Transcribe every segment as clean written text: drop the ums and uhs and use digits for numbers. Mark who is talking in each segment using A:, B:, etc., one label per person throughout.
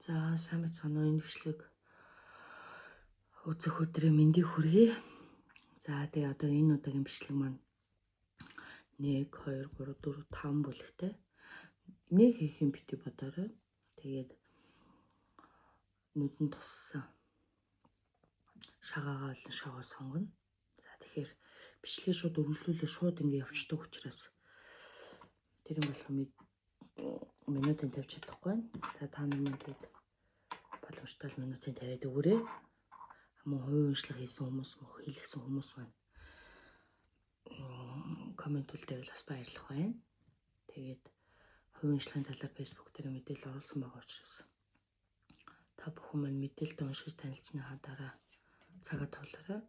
A: За сайн байна уу энэ бичлэг үзэх өдрийн мэндийг хүргэе. За тэгээ одоо энэ удаагийн бичлэг маань 1 2 3 4 5 бүлэгтэй. Нэг хийх юм бити бодорой. Тэгээд нүдэн туссан шагаагаа олон шогоо сонгоно. За тэгэхээр бичлэгийг шууд өргөжлүүлээ шууд ингэ явчихдаг учраас тэр юм болох минутын тавьж чадахгүй. За та нар маань тэгээд боломжтой минутын тавиад өгөөрэй. Мөн хувийн уншлага хийсэн хүмүүс мөн хийлгсэн хүмүүс маань комент үлдээвэл бас баярлах байна. Тэгээд хувийн уншлагын талаар Facebook дээр мэдээлэл оруулсан байгаа учраас та бүхэн маань мэдээлэлд уншиж танилцсныхаа дараа цагаа товлоорой.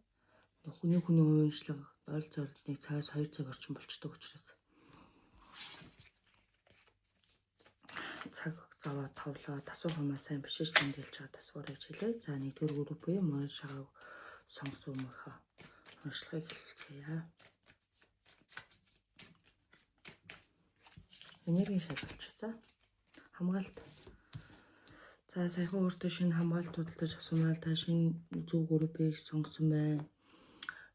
A: Хүний хувийн уншлага ойролцоогоор 1 цагаас 2 цаг орчим болчдөг учраас цаг заваа товлоод асуухамаа сайн бишиж тэмдэглэж байгаа тасварыг хэлээ. За 1-р групп буюу мөн шагааг сонгосон хүмүүсийнхаа уншлагыг хэлэлцгээе. Энергийн шалгалт. За хамгаалалт. За саяхан өөртөө шинэ хамгаалалт худалдаж авсан мал та шинэ зөв группийг сонгосон байна.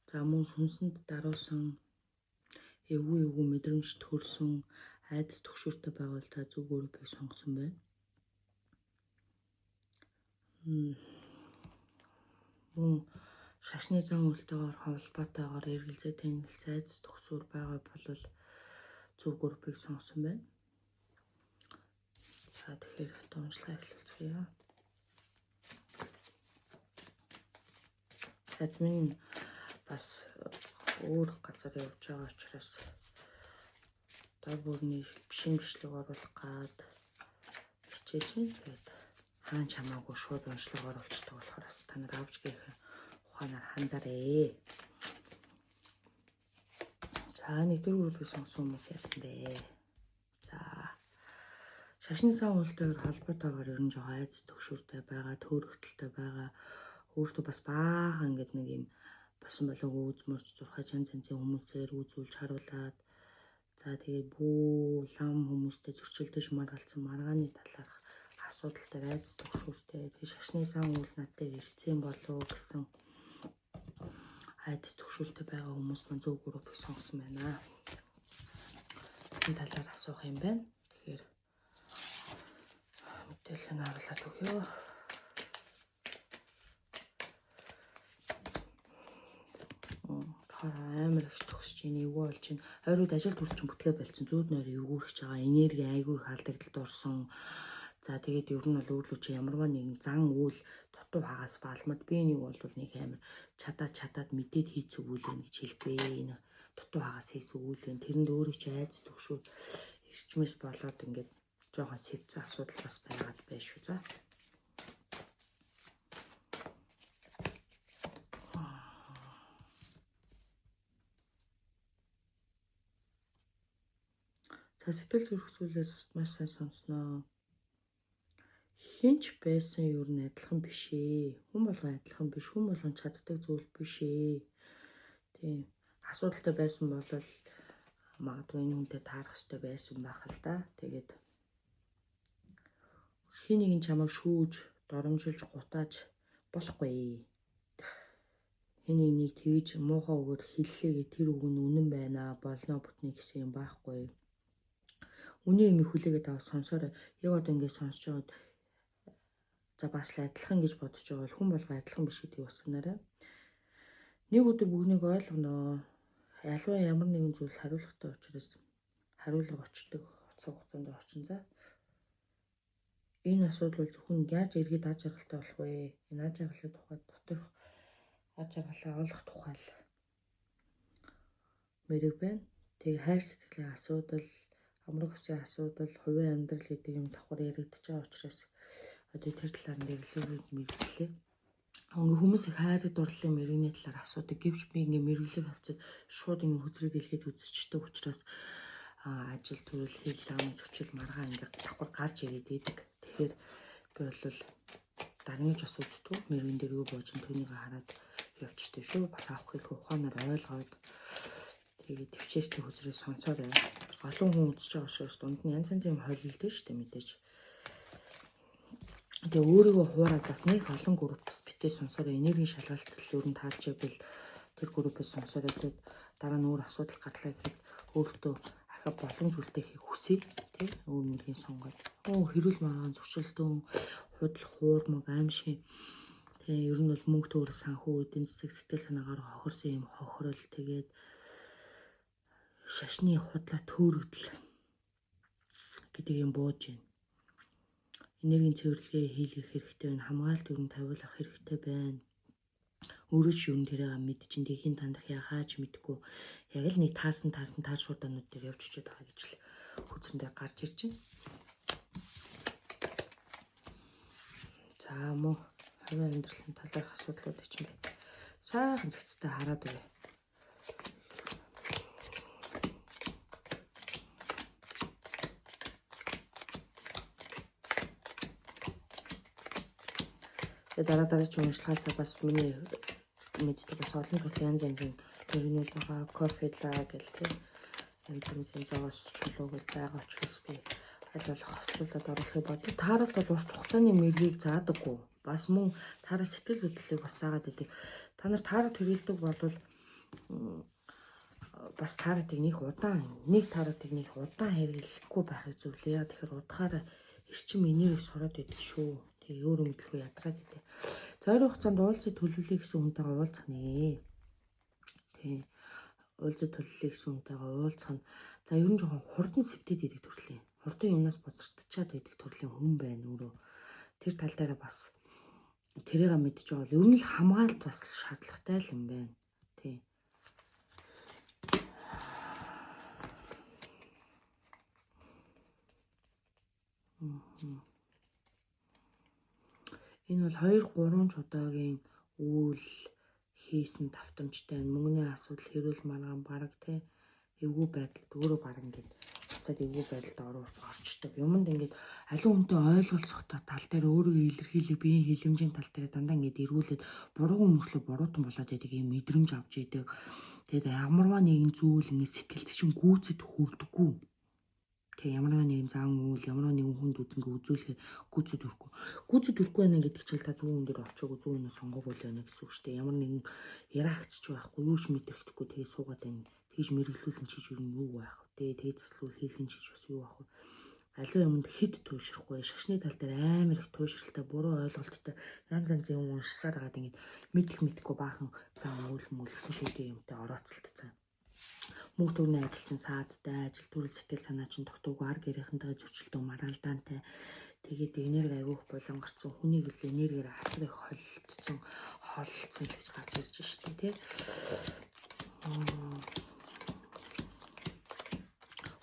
A: За мөн сүнсэнд даруусан эвгүй мэдрэмж төрсөн айдас төгшөөртэй байгуул та зөв группийг сонгосон байна. Мөн шашны зан үйлтэйгээр холбоотойгоор эргэлзээ танилцсан айдас төгсөөр байгаа бол зөв группийг сонгосон байна. За тэгэхээр уншлагаа эхлүүлцгээе. Админ бас өөр газар явж байгаа учраас дор бүрний бишин бичлэг оруулах гад хичээж байна. Тэгээд хаан чамаагүй шууд уншлага оруулчихдаг болохоор та нар авч гээх ухаанаар хандаарэ. За 1-р группийг сонгосон хүмүүс яасан бэ? За шашны сан үйлтэйгээр холбоотойгоор ер нь жоо айдас төгшөөртэй байгаа, төөрөгдөлтэй байгаа, өөртөө бас баахан ингээд нэг юм босон болоог үүз мөрч зурхай янз янзын хүмүүсээр үзүүлж харуулад за тэгээд бүү лам хүмүүстэй зөрчилдөж маргалцсан маргааны талаарх асуудал дээр айдас төгшөөртэй тэгээд шашны сан үйл над дээр ирсэн болов гэсэн айдас төгшөөртэй байгаа хүмүүс маань зөв группийг сонгосон байна. Энэ талаар асуух юм байна. Тэгэхээр мэдээлэл нь оруулаад өгье. Амар их төгсөж ийн эвгүй болж ийн ойрууд ажил төрчин бүтгээ болцсон зүүд нойр эвгүүрч байгаа энерги айгүй их алдагдaltaд орсон. За тэгээд ер нь бол өөрлөө чи ямарваа нэгэн зан үйл дутуу хагас баалмад би нэг бол нэг амар чадаад мэдээд хийцэг үйл байна гэж хэлбэ. Нэг дутуу хагас хийсэн үйл байна. Тэрэнд өөрөө чи айдас төгшөө ирчмэс болоод ингээд жоохон сэвцэн асуудал бас байгаад байна шүү. За сэтгэл зүрх зүйлээс маш сайн сонсноо. Хинч байсан юу н адилхан биш ээ. Хүн болгон адилхан биш, хүн болгон чаддаг зүйл биш ээ. Тийм. Асуудалтай байсан бол магадгүй энэ хүнтэй таарах хэрэгтэй байсан байх л да. Тэгээд хин нэгэн чамайг шүүж, доромжилж, гутааж болохгүй. Хин нэгнийг тэгж муухай өгөр хэллээгээ тэр үг нь үнэн байна, болно бүтний гэсэн юм байхгүй. Үний юм хүлээгээд аваад сонсороо. Яг одоо ингээд сонсож байгаад за бас л адилхан гэж бодож байгаа бол хүн болгоо адилхан биш гэдгийг бас санаарай. Нэг өдөр бүгнийг ойлгоноо. Ялваа ямар нэгэн зүйл хариулахтай учраас хариулга очдог хугацаа хугацаанд орчин за. Энэ асуудал бол зөвхөн яаж эргээд аж аргалтай болох вэ? Энэ аж аргалын тухай доторх аж аргалаа олох тухай л мэрэг байна. Тэгээ хайр сэтгэлийн асуудал, амрах хүслийн асуудал, хувийн амьдрал гэдэг юм давхар яригдчих байгаа учраас одоо тэр талаар нэрлэлүүд мэдлээ. Ингээ хүмүүс их хайрыг дурлалын мэрэгний талаар асуудаг. Гэвч би ингээ мэрэглэг авчид шууд ингээ хүзрэг дэлгээд үзчихдэг учраас ажил төрөл хэл ам зөрчил маргаа ингээ давхар гарч ирээд идэг. Тэгэхээр би бол дагнаж бас үздэг. Мэрэгэн дээр юу боож түүнийг хараад явчихдаг шүү. Бас авах их ухаанаар ойлгоод тэгээд төвчээртэй хүзрээ сонсоорой. Олон хүн үзэж байгаа учраас дунд нь янз янзын юм хойлолдсон шүү дээ мэдээж. Тэгээ өөрийгөө хуураад бас нэг олон групп бас битээ сонсороо энергийн шалгалтал ер нь таарч ивэл тэр группээс сонсороо тэгээд дараа нь өөр асуудал гарлаа гэхэд өөртөө ахаа боломж үлдэхийг хүсье тий өөр нэгний сонгоод хэрүүл маргаан зуршилтөн худал хуурмаг аимшиг тэгээ ер нь бол мөнгө төгрөг санхүү эдийн засаг сэтгэл санаагаар хохирсон юм хохирол тэгээд шашны худлаа төөрөгдөл гэдэг юм бууж байна. Энергийн цэвэрлэгээ хийлгэх хэрэгтэй байна. Хамгаалалт өрн тавиулах хэрэгтэй байна. Өөрөө ч юм тэрийг мэд чинь тэхийн тандах яхаач мэдгүй. Яг л нэг таарсан таар шууданууд дээр явж очиод байгаа гэж л хүзрэндээ гарч ирж байна. За мөн хувийн амьдралын талаарх асуудлуудыг ч юм бэ. Сайхан зэгцтэй хараад өгье. Дараа ч уншлагаасаа бас миний мэддэг бас олон төрлийн янз янзын нэрнүүд байгаа. Кофелаа гэл тийм янз янзын зоос чулууг байгаа учраас би аль болох хослуулаад оруулахыг боддог. Таарал бол урт хугацааны мэргийг заадаггүй. Бас мөн таарал сэтгэл хөдлөлийг бас заагаад идэг. Та нар таарал хэрэглэдэг бол бас тааратыг нэг тааратыг нэг удаан хэрэглэхгүй байхыг зөвлөе. Тэгэхээр удахаараа эрчим энерги сураад идэг шүү. Тэгээ өөрөө мэдлгүй ядраад идэв. За ойрын хугацаанд уулзах төлөвлөлээ гэсэн хүнтэйгээ уулзах нэ. Тий. Уулзах төлөвлөлээ гэсэн хүнтэйгээ уулзах нь за ер нь жоохон хурдан сэвтэд идэг төрлийн. Хурдан юмнаас боцортчаад байдаг төрлийн хүн байна өөрөө. Тэр тал дээр бас тэрийг мэдж байгаа бол ер нь л хамгаалалт бас шаардлагатай л юм байна. Тий. Энэ бол 2-3 удаагийн үйл хийсэн давтамжтай мөнгөний асуудал хэрүүл маргаан бараг те эвгүй байдалд өөрөө бараг ингээд буцаад эвгүй байдалд орчдөг. Юмд ингээд аливаа хүнтэй ойлголцохтой тал дээр өөрийгөө илэрхийлэх биеийн хилэмжийн тал дээр дандаа ингээд эргүүлээд буруугүй мөрслөө буруутан болоод байдаг юм мэдрэмж авч идэг. Тэгээд ямарваа нэгэн зүйл ингээд сэтгэлд чинь гүйцэд хүрдэггүй. Тэгээ ямарваа нэгэн зан үйл ямарваа нэгэн хүнд үзэнгээ үзүүлэхээр гүйцэд хүрхгүй байна гэдэг чинь та зүүн хүн дээр очиог зүүн хүнээ сонгоог байна гэсэн үг шүү дээ. Ямар нэгэн яраагч байхгүй юу ч мэдрэхгүй тэгээ суугаад байна. Тэгж мэрэглүүлэн чиж юу байх вэ? Тэгээ заслуул хийлгэн чиж бас юу байх вэ? Аливаа юмд хэд туйшрахгүй шашны тал дээр амар их туйшралтай буруу ойлголттой янз янзын юм уншчаад байгаад ингээд мэдхгүй баахан зан үйл гэсэн шийдээ юмтай орооцолтцсан. Мөнгө төгрөгийн ажил чинь саадтай, ажил төрөл сэтгэл санаа чинь тогтоогүй ар гэрийнхэнтэйгээ зөрчилдөг маргалдаантай. Тэгээд энерги айгүйх болон гарцсан хүнийг л энергиээр асар их холилдсон гэж гарч ирж штэ тий.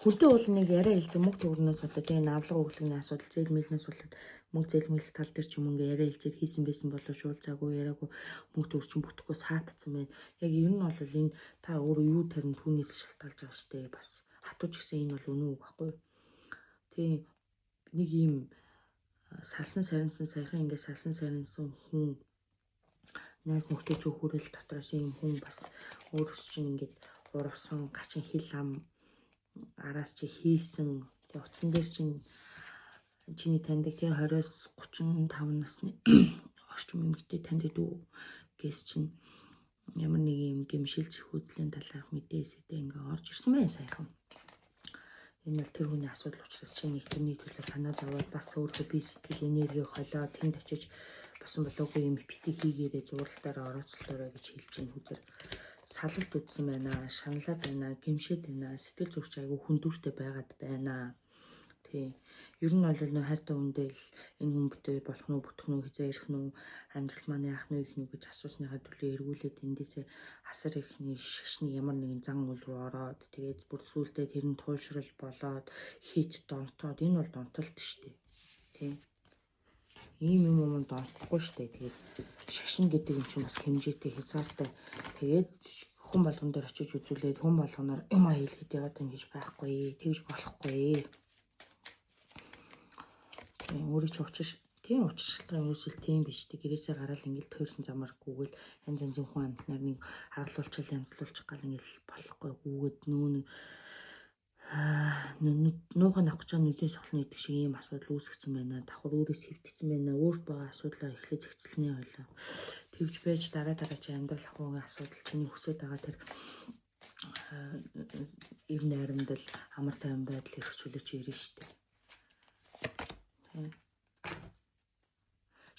A: Хүнтэй бол нэг яриа хэлсэн мөнгө төгрөгнөөс болоод тэгээ навлага өглөөний асуудал зээлмэлнээс болоод мөнгө зээлмэлэх тал дээр ч юм ингээ яриа хэлцээд хийсэн байсан боловч уулзаагүй яриагүй мөнгө төгрөг чинь бүтэхгүй саатцсан байна. Яг ер нь бол энэ та өөрөө юу тарин түүнээс шалтгаалж байгаа штэ бас хатууч гэсэн энэ бол үнэн үг байхгүй. Тэгээ нэг юм салсан сарнсан саяхан ингээ салсан сарнсан хүн найс нөхдөж өгөхөрөл дотроос юм хүн бас өөрөөс чинь ингээд урвсан гачин хил ам араас чи хийсэн тэг утсан дээр чиний таньдаг тэг 20-с 35 насны орчим эмэгтэй таньдаг дүү гэс чинь ямар нэг юм гэмшил зөхөөдлийн талаарх мэдээсээ ингээ орж ирсэн байх сайхан. Энэ бол тэр хүний асуудал учраас чи нэг тэрний төлөө санаа зовоод бас өөрөө бие сэтгэл энерги холиод тэнд очиж босон болоогүй юм бити хийгээрээ зурлалтаараа орооцолтороо гэж хэлж ин хүзэр салалт үтсэн байна, шаналаад байна, гэмшээд байна, сэтгэл зүйч айгүй хүндүүртэй байгаад байна. Тий. Ер нь бол нөө хайртай хүндээ л энэ хүн бүтээ болох нь бүтэх нь хизээ ирэх нь амьдрал маань яах нь их нь гэж асуусныхаа төлөө эргүүлээд эндээсээ асар ихний шашны ямар нэгэн зан үйл рүү ороод тэгээд бүр сүултээ тэр нь туйлшрал болоод хит донтоод энэ бол донтолт шүү дээ. Тий. Ийм юм донтохгүй шүү дээ. Тэгээд шашин гэдэг юм чинь бас хэмжээтэй хязгаартай. Тэгээд хүн болгон дээр очиж үзүүлээд хүн болгоноор юм хийлгээд яваад байна гэж байхгүй. Тэгж болохгүй. Өөрөө ч учир тийм учиршилтын үүсвэл тийм биш дээ. Гэрээсээ гараад ингээл тойрсон замаар гүгэл янз янзын хүн амтнаар нэг харгалуулчаал янзлуулчих гал ингээл болохгүй гүгээд нуухан авах гэж байгаа нүдийн сохлон гэдэг шиг ийм асуудал үүсгэсэн байна. Давхар өөрөөс хэвдсэн байна. Өөрт байгаа асуудлаа эхлээд зэгцэлнээ ойлоо. Тэгж байж дараа чи амьдрал ахуйн асуудал чиний хүсэж байгаа тэр ив найрамдал амар тайван байдал эрхчлүүлж ирнэ шүү дээ.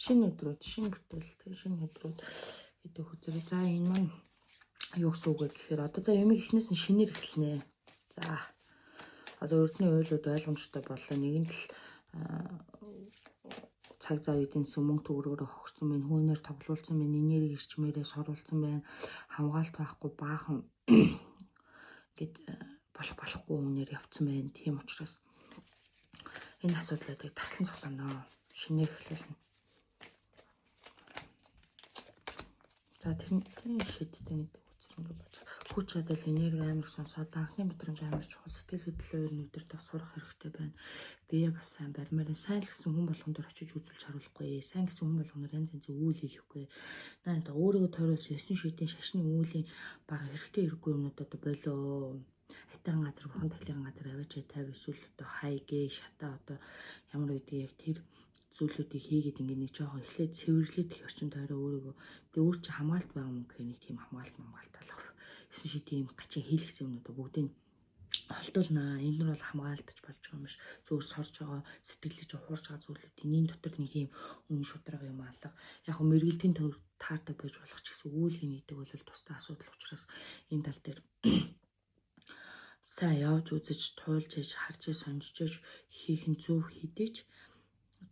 A: Шинэ өдрүүд, шинэ бүтээл, шинэ өдрүүд идэх үзэр. За энэ маань юу гэсэн үг вэ гэхээр одоо за юм ихнээс нь шинээр эхэлнэ. За одоо өртний уйлууд ойлгомжтой боллоо. Нэгэн тал цаг зав эдийн засгийн мөнгө төгрөгөөр хогцсон байна. Хөөнөр тоглуулсан байна. Энерги эрчмээрээ соруулсан байна. Хамгаалт байхгүй баахан гэд болохгүй үнээр явцсан байна. Тийм учраас энэ асуудлуудыг таслан цогцооноо. Шинээр эхлүүлнэ. За тэр шийдтэй нэг үзэр ингээ болж хүч чадал энерги амар сонсоод анхны мэдрэмж амар чухал сэтгэл хөдлөлөөр өдөр тах сурах хэрэгтэй байна. Бие бас сайн барьмаар сайн л гэсэн хүн болгон дээр очиж үзүүлж харуулахгүй. Сайн гэсэн хүн болгоноор янз янзын үйл хийхгүй. Наа өөрийгөө тойруулсан 9 шидийн шашны үүлийн бага хэрэгтэй хэрэггүй юмнууд одоо болоо. Айтан газар бурхан тахлын газар аваач тавь эсвэл одоо хайгээ шата одоо ямар үедээ яг тэр зүйлүүдийг хийгээд ингээ нэг жоохон эхлээд цэвэрлээд их орчин тойроо өөрийгөө тэгээ өөр чи хамгаалт байгаа юм гэхээр нэг тийм хамгаалт талах. Эсвэл шийдийн юм гачин хийлгсэн юмнуудаа бүгдийг олдуулнаа. Энэ нь бол хамгаалдаж болж байгаа юм биш. Зүгээр сорж байгаа сэтгэлж ухуурж байгаа зүйлүүд энийн дотор нэг юм үн шударга юм алга. Яг нь мэргэлтийн таартай байж болох ч гэсэн үйл хийдэг бол тусдаа асуудал учраас энэ тал дээр сайн явж үзэж туулж ээж харж сонжиж хийх нь зөв хийдэж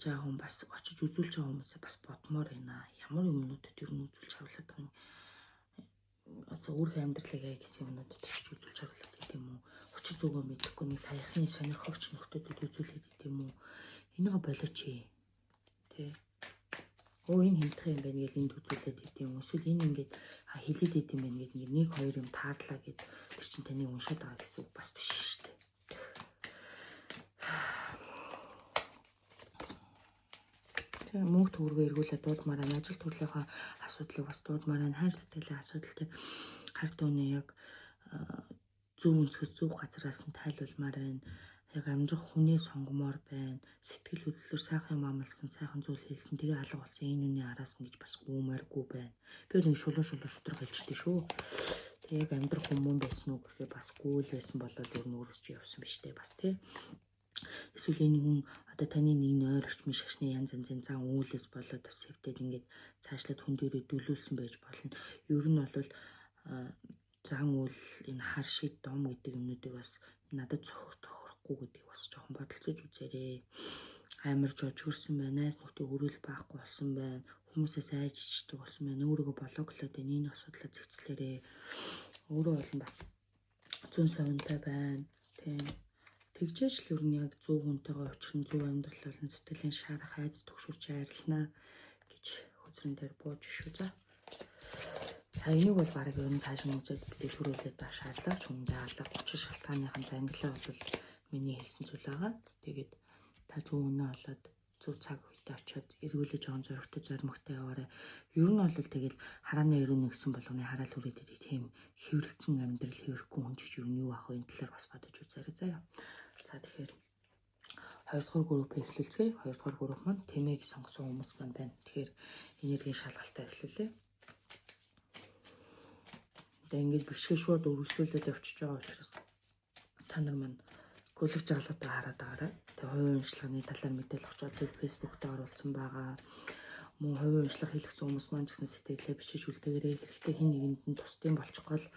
A: жаахан бас очиж үзүүлж байгаа хүмүүсээ бас бодмоор байна. Ямар юмнуудад ер нь үзүүлж харуулдаг юм. Одоо өөрийнхөө амьдралыг яа гэсэн юмнуудад очиж үзүүлж харуулдаг гэдэг юм уу? Өчиг зүгөө мэдэхгүй нэг саяхны сонирхогч нөхдөдөд үзүүлээд гэдэг юм уу? Энийг болооч ээ. Тэ. Энэ хэмтэх юм байна гэж энд үзүүлээд гэдэг юм уу? Эсвэл энэ ингээд хилээд идэм юм байна гэдэг нэг хоёр юм таарлаа гэд тэр чинь таны уншаад байгаа гэсэн үг бас биш шүү дээ. Мөнгө төгрөгөө эргүүлээд дуудмаар байна. Ажил төрлийнхөө асуудлыг бас дуудмаар байна. Хайр сэтгэлийн асуудал дээр харт өнөө яг зөв өнцгөөс зөв газараас нь тайлбармаар байна. Яг амьдрах хүнээ сонгомоор байна. Сэтгэл хөдлөлөөр сайхан юм амлсан, сайхан зүйл хэлсэн. Тэгээ алга болсон энэ үний араас нь гэж бас гүмээргүй байна. Би нэг шулуун шудраг хэлжтэй шүү. Тэгээ яг амьдрах хүмүүс байсан уу гэхээр бас гүйл байсан болоод ер нь өөрсч явсан биз дээ бас тий. Эсвэл энэ хүн одоо таны нэг нойр орчмын шашны янз янзын зан үйлээс болоод бас хэвтээд ингээд цаашлаад хүн дээрээ дөлүүлсэн байж болно. Ер нь бол зан үйл энэ хар шид дом гэдэг юмнуудыг бас надад тохирохгүй гэдгийг бас жоохон бодолцож үзээрэй. Амар жожгөрсөн байна. Найз нөхдийн өрөөл байхгүй болсон байна. Хүмүүсээс айж ичдэг болсон байна. Өөрийгөө блоклоод энэ асуудлаа зэгцлээрээ. Өөрөө бол бас зүүн совинтай байна. Тийм. Тэгжээч л ер нь яг зөв хүнтэйгээ очихын зөв амьдрал болон сэтгэлийн шарах айц төгшөрч арилнаа гэж хөзрөн дээр бууж шүү за. За энийг бол бараг ер нь цааш нь үзээд бүтээл төрүүлээд башаалаа хүндээ алга 30 шалтгааныхан зангилаа бол миний хэлсэн зүйл байгаа. Тэгээд та зөв үнэ олоод зөв цаг үедээ очиод эргүүлж жоон зөрөгтэй зоримогтой яваарай. Ер нь бол тэгэл харааны өрөөний гэсэн болгоны хараал хүрээдэг тийм хэврэгхэн амьдрал хэврэхгүй хүн ч юу ах вэ энэ талаар бас бодож үзээрэй заяа. За тэгэхээр 2 дугаар групп эхлүүлцгээе. 2 дугаар групп маань тэмээг сонгосон хүмүүс маань байна. Тэгэхээр энергийн шалгалтаа эхлүүлээ. Тэгээ ингээд бишгээ шууд өргөжлүүлээд явчихж байгаа учраас та нар маань гүлэг жаглуудаа хараад байгаарай. Тэгээ хувийн уншлагын талаар мэдээлэл авч байгаа Facebook дээр оруулсан байгаа. Мөн хувийн уншлага хийлгсэн хүмүүс маань ч гэсэн сэтгэлээ бичиж үлдээгээрэй. Хэрэгтэй хин нэгэнд нь тусдсан болчихгоо л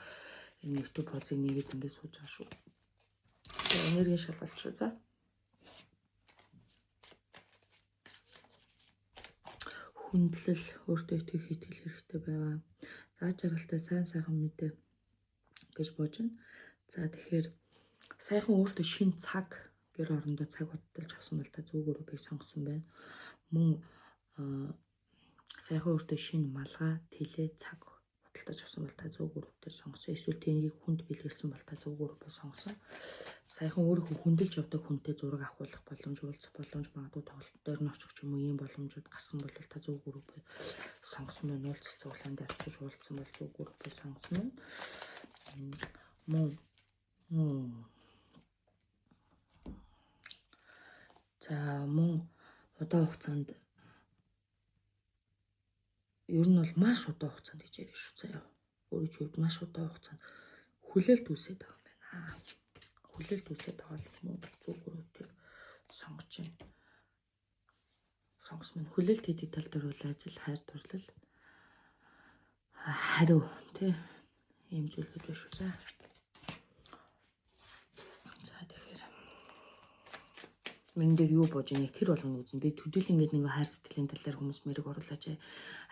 A: энэ YouTube позыг нэгээд ингээд сууж байгаа шүү. Энергийн шалгалт шүү за. Хүндлэл өөртөө итгэх итгэл хэрэгтэй байгаа. Заа жаргалтай сайн сайхан мэдээ гэж боожно. За тэгэхээр сайхан өөртөө шин цаг гэр орондоо цаг хөдөлж авсан бол та зөв группыг сонгосон байна. Мөн сайхан өөртөө шин малгай, тэлээ, цаг хөдөлж авсан бол та зөв групп дээр сонгосон. Эсвэл тэнийг хүнд бэлгэлсэн бол та зөв группыг сонгосон. Сайхан өөрийнхөө хүндэлж явдаг хүнтэй зураг авахулах боломж, уулзах боломж, магадгүй тоглолт дээр нь очих ч юм уу ийм боломжууд гарсан бол та зөв группыг сонгосон байна. Уулзах цуглаанд очиж уулзсан бол зөв группыг сонгосон байна. Мөн За мөн удаан хугацаанд ер нь бол маш удаан хугацаанд гэж яриа шүү заяа. Өөрөөр хэлбэл маш удаан хугацаанд хүлээлт үүсээд байгаа юм байна. Хүлээлт үүсээд байгаа юм уу? Зүгээрээ сонгож байна. Сонгос минь хүлээлт хийдэг тал дээр бол ажил, хайр дурлал, хариу тий ийм зүйлүүд биш үү? За тэгэхээр мен дээр юу бож байгааг тэр болгоно үзэн. Би төдийл ингээд нэг хайр сэтгэлийн талаар хүмүүс мэрэг оруулаач,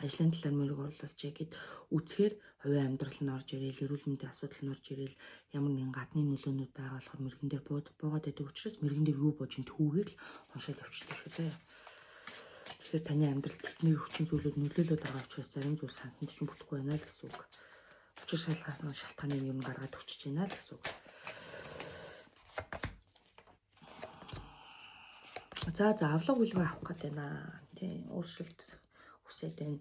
A: ажлын талаар мэрэг оруулаач гэд үцхээр хувийн амьдрал нь орж ирээл, эрүүл мэндийн асуудал нь орж ирээл, ямар нэгэн гадны нөлөөнүүд байгаа болохоор мэрэгэн дээр буугаад байдаг учраас мэрэгэн дээр юу бож ин түүгээр л уншаад явчихдаг шүү заяа. Тэгэхээр таны амьдралд техникийн хүчин зүйлүүд нөлөөлөд байгаа учраас зарим зүйл сансанд чинь бүтэхгүй байна л гэсэн үг. Учир шалтгааныг юм гаргаад өчөж байна л гэсэн үг. За авлага бүлгээ авах гэдэг байна. Тийм өөрчлөлт хүсээд байна.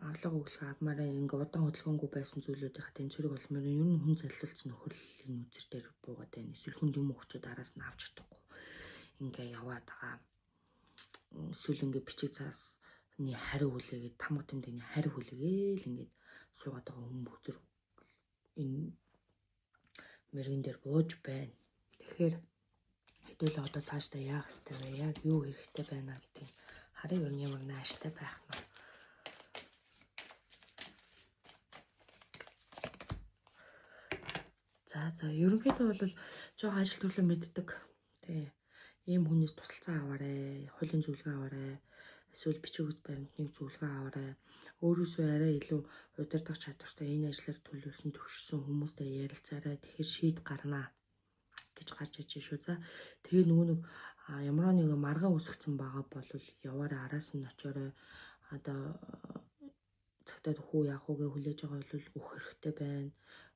A: Авлага бүлгээ авмаараа ингээ удаан хөдөлгөөнгүй байсан зүйлүүдийн тэнцвэрийг олмоор ер нь хүн залилсан нөхөрлөлийн үзэр дээр буугаад байна. Эсвэл хүнд юм өгчөөд араас нь авч чадахгүй. Ингээ яваад байгаа. Эсвэл ингээ бичиг цаасны хариу хүлээгээд тамга тэмдэгний хариу хүлээгээл ингээд суугаад байгаа хүн бүзэр энэ мэрэгэн дээр бууж байна. Тэгэхээр хэдүүлээ одоо цаашдаа яах ёстой вэ? Яг юу хэрэгтэй байна гэдгийг харин ер нь ямар нааштай байх нь. За ерөнхийдөө бол жоо ажил төрлөө мэддэг. Тий. Ийм хүнээс тусалцаа аваарэ, хуулийн зөвлөгөө аваарэ, эсвэл бичиг үз баримтны зөвлөгөө аваарэ. Өөрөөсөө арай илүү удирдах чадвартай энэ ажлаар төлөвлөсөн төвшсөн хүмүүстэй ярилцаарай. Тэгэхээр шийд гарнаа гэж гарч иж шүү. За тэгээ нөгөө нэг ямар нэгэн маргаан үсгцэн байгаа бол яваараа араас нь очоорой. Одоо цагтаа хүү яах үгээ хүлээж байгаа бол өөх хэрэгтэй байна.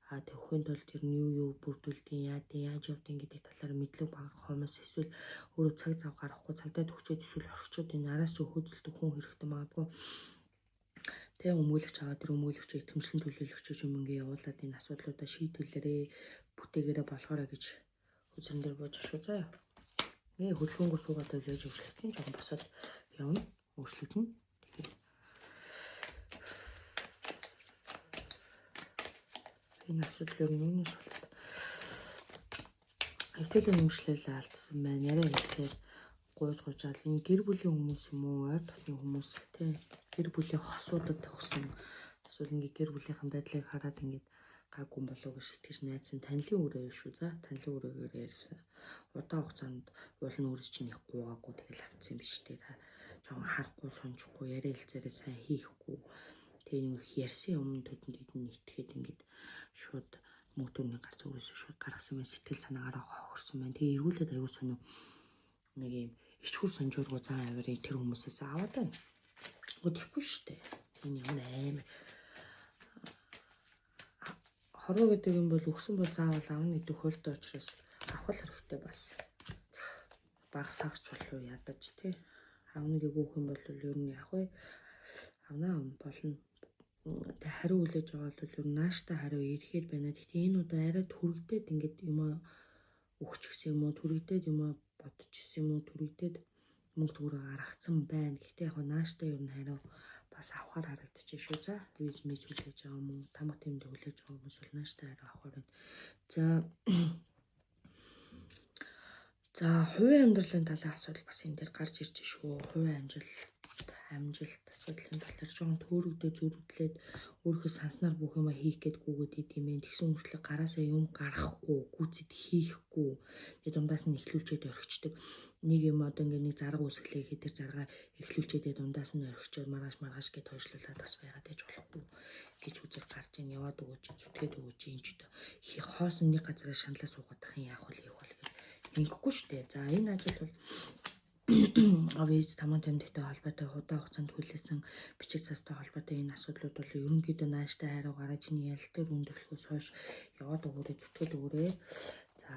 A: Төвхийн тулд тэр нь юу бүрдүүлдэг, яаж явдгийг гэдэг талаар мэдлэг бага хүмүүс эсвэл өөрөө цаг зав гаргахгүй цагтаа төгчөөд эсвэл орхичоод энэ араас ч хөөцөлдөг хүн хэрэгтэй магадгүй. Тэ өмгөөлөгч аваад тэр өмгөөлөгч итгэмжлэн төлөөлөгч юм ингээ явуулаад энэ асуудлуудаа шийдвэрлэрээ бүтээгээрээ болгоорой гэж үзэн дээр бож шүү заа. මේ хөдөлгөөнгөө суугаад явж өөрчлөлтийн жоохон босоод явна. Өөрчлөлт нь энэ асуудал юу нээс болоод хэвтэлийн өмчлөл алдсан байна. Яриа хэлээр гуйж гуйжаал энэ гэр бүлийн хүмүүс юм уу? Ойр дотны хүмүүс тий гэр бүлийн хосуудад төгсөн. Эсвэл ингээ гэр бүлийнхэн байдлыг хараад ингээд гайгүй болов гэж итгэж найдсан танилын өрөө шүү. За танилын өрөөгөр ярьсан. Удаан хугацаанд уулын өрөс чинь их гуугаагүй тэгэл авцсан биш тий. Та жоохон харахгүй сонжихгүй яриа хэлцээрээ сайн хийхгүй. Тэгээ нэг ярьсан өмнө төдөнд идэн итгээд ингээд шууд мөтөрний гар зүгээс шууд гаргасан байна. Сэтгэл санаагаараа хохирсон байна. Тэгээ эргүүлээд аягүй сонио нэг юм ичхүр сонжооргоо зан аваарыг тэр хүмүүсээс аваад байна. Өдөхгүй шүү дээ. Энэ ямар амар хорвоо гэдэг юм бол өгсөн бол заавал авна гэдэг хуультай учраас авах хэрэгтэй бас. Баг сагч болов ядаж тий. Авна гээг өгөх юм бол ер нь яг вэ авнаа болно. Тэ хариу хүлээж байгаа бол ер нь нааштай хариу ирэхээр байна. Гэхдээ энэ удаа арай түрэгдээд ингээд юм өгч гисэн юм уу, түрэгдээд юм бодчихсон юм уу, түрэгдээд мөнгө төгрөг гаргацсан байна. Гэхдээ яг нааштай ер нь хариу бас авахар харагдчих шүү. За виз мэж хүлээж байгаа юм уу, тамга тэмдэг хүлээж байгаа хүмүүс бол нааштай хариу авахар байна. За хувийн амьдралын талын асуудал бас энэ дээр гарч ирж шүү. Хувийн амжилт асуудлын талаар жоохон төөрөгдөө зүрхлээд өөрийнхөө санснаар бүх юм хийх гээд гүгээд идэм юм. Тэгсэн мөрчлөө гараасаа юм гаргахгүй, гүцэд хийхгүй. Тэгээд дундаас нь эхлүүлчихэд орхичдаг. Нэг юм одоо ингээ нэг зарга үсгэлээ ихэд тэр заргаа эхлүүлчихэд дундаас нь орхичоод маргааш гэд хойшлуулад бас байгаад байж болохгүй гэж үзэл гарч ийн яваад өгөөч, зүтгээд өгөөч юм ч одоо хоосон нэг газараа шаналаа суугаад тахын яах вэ гэж ингэхгүй шүү дээ. За энэ ажил бол авиж таман тэмдэгтэй холбоотой удаан хугацаанд хүлээсэн бичиг цаастай холбоотой энэ асуудлууд бол ерөнхийдөө нааштай хариу гаргаж энэ ялалтын өндөрлөхөөс хойш яваад өгөөрэй, зүтгээд өгөөрэй. За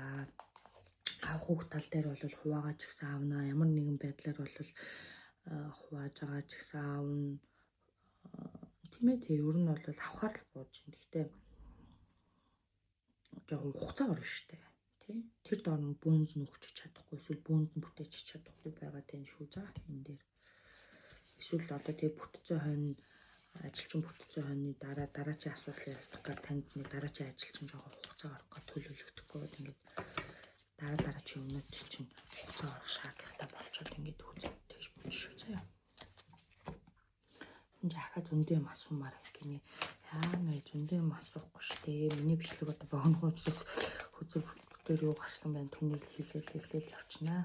A: авах хүүхд тал дээр бол хуваагаа ч гэсэн авнаа. Ямар нэгэн байдлаар бол хувааж байгаа ч гэсэн аавна. Тийм ээ тий ер нь бол авахар л бууж байна. Гэхдээ жоохон хугацаа орно шүү дээ. Тий. тэр доор нь бөөнд нь өгч чадахгүй эсвэл бөөнд нь бүтээж чадахгүй байгаа тань шүү за энэ дээр. Эсвэл одоо тэгээ бүтцэн хойно ажилчин бүтцэн хойны дараачийн асуудал ярих гал танд нэг дараачийн ажилчин жоохон хугацаа орох гэж төлөвлөгдөхгүй ингээд дараачийн өмнөд чинь хугацаа орох шаардлагатай болчиход ингээд үзэн тэгж болж шүү заяа. Энд яхаа зөндөө юм асуумаар гинэ. Яа нэ зөндөө юм асуухгүй шүү дээ. Миний бичлэг одоо богино учраас хөзөр бүтээр юу гарсан байна түүнийг хэлээл явчихнаа.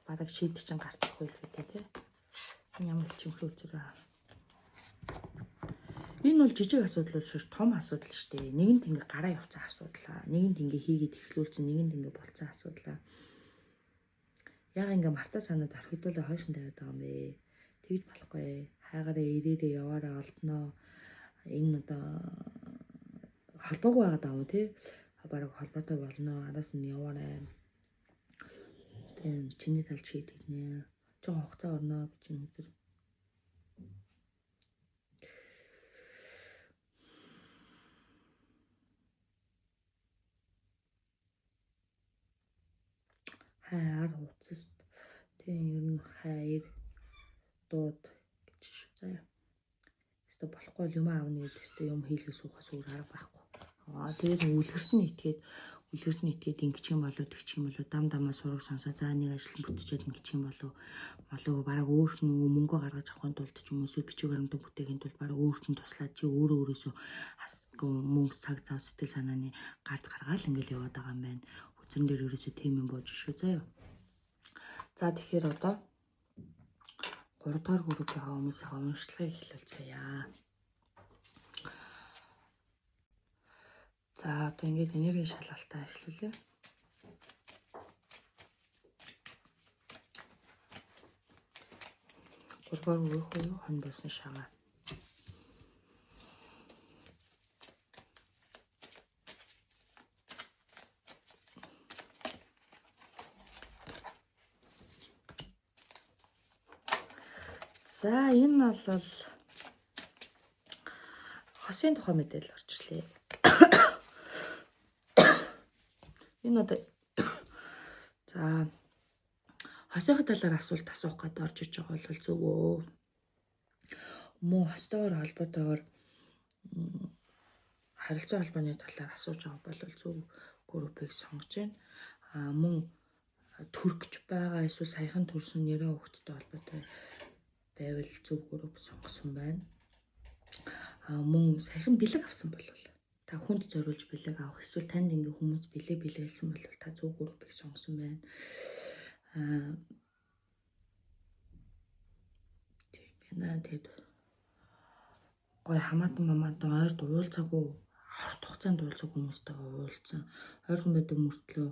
A: Бараг шийд чинь гарчихгүй л үү те. Ямар чимхүү үзэр. Энэ бол жижиг асуудал биш том асуудал шүү дээ. Нэгэнт ингээ гараа явцсан асуудал. Нэгэнт ингээ хийгээд эхлүүлсэн, нэгэнт ингээ болцсон асуудал. Яг ингээ мартаа санаад орхидуулаа хойшин тавиад байгаа юм бэ. Тэгж болохгүй. Хайгаараа ирээрээ яваараа олдноо. Энэ одоо холбоогүй байгаа даа тий. Бараг холбоотой болно. Араас нь яваарай. Тэгээ чиний талч хийдэг нэ. Жоо хугацаа орно гэж юм үзэр. Хайр уцас тийм ер нь хайр дууд гэж шүү заяа. Эсвэл болохгүй юм аавны гэдэг юм хийлгэх суухаас өөр арга байхгүй. Тэгээд үлгэрсний итгээд ингэчих юм болоо тэгчих юм болоо дам дамаа сураг сонсоо за нэг ажил бүтчихэд ингэчих юм болоо болоо бараг өөрт нь мөнгө гаргаж авахын тулд ч юм уу эсвэл бичиг баримтаа бүтээхийн тулд бараг өөрт нь туслаад чи өөрөөсөө мөнгө цаг зав сэтгэл санааны гарч гаргаал ингээл яваад байгаа юм байна. Үзэн дээр ерөөсөө тийм юм бууж шүү заяа. За тэгэхээр одоо 3 дахь группийн хүмүүсийн уншлагыг эхлүүлцгээе. За одоо ингээд энерги шалгалтаа эхлүүлье. Гурван үеийн хон болсон шагаа. За энэ бол хосын тухай мэдээлэл орж ирлээ. Энэ одоо за хосынхаа талаар асуулт асуух гэдэг орж иж байгаа бол зөвөө. Мөн хостойгоор холбоотойгоор харилцаа холбооны талаар асууж байгаа бол зөв группийг сонгож байна. Мөн төрөгч байгаа эсвэл саяхан төрсөн нэрээ хөлттэй холбоотой байвал зөв групп сонгосон байна. Мөн саяхан бэлэг авсан бол та хүнд зориулж бэлэг авах эсвэл танд ингээ хүмүүс бэлгэлсэн бол та зөв группийг сонгосон байна. Тийм байна. Тэгэд гой хамаатан мамаатан ойрд уулзаагүй хорт хугацаанд уулзах хүмүүстэйгээ уулзсан. Ойрхон байдаг мөртлөө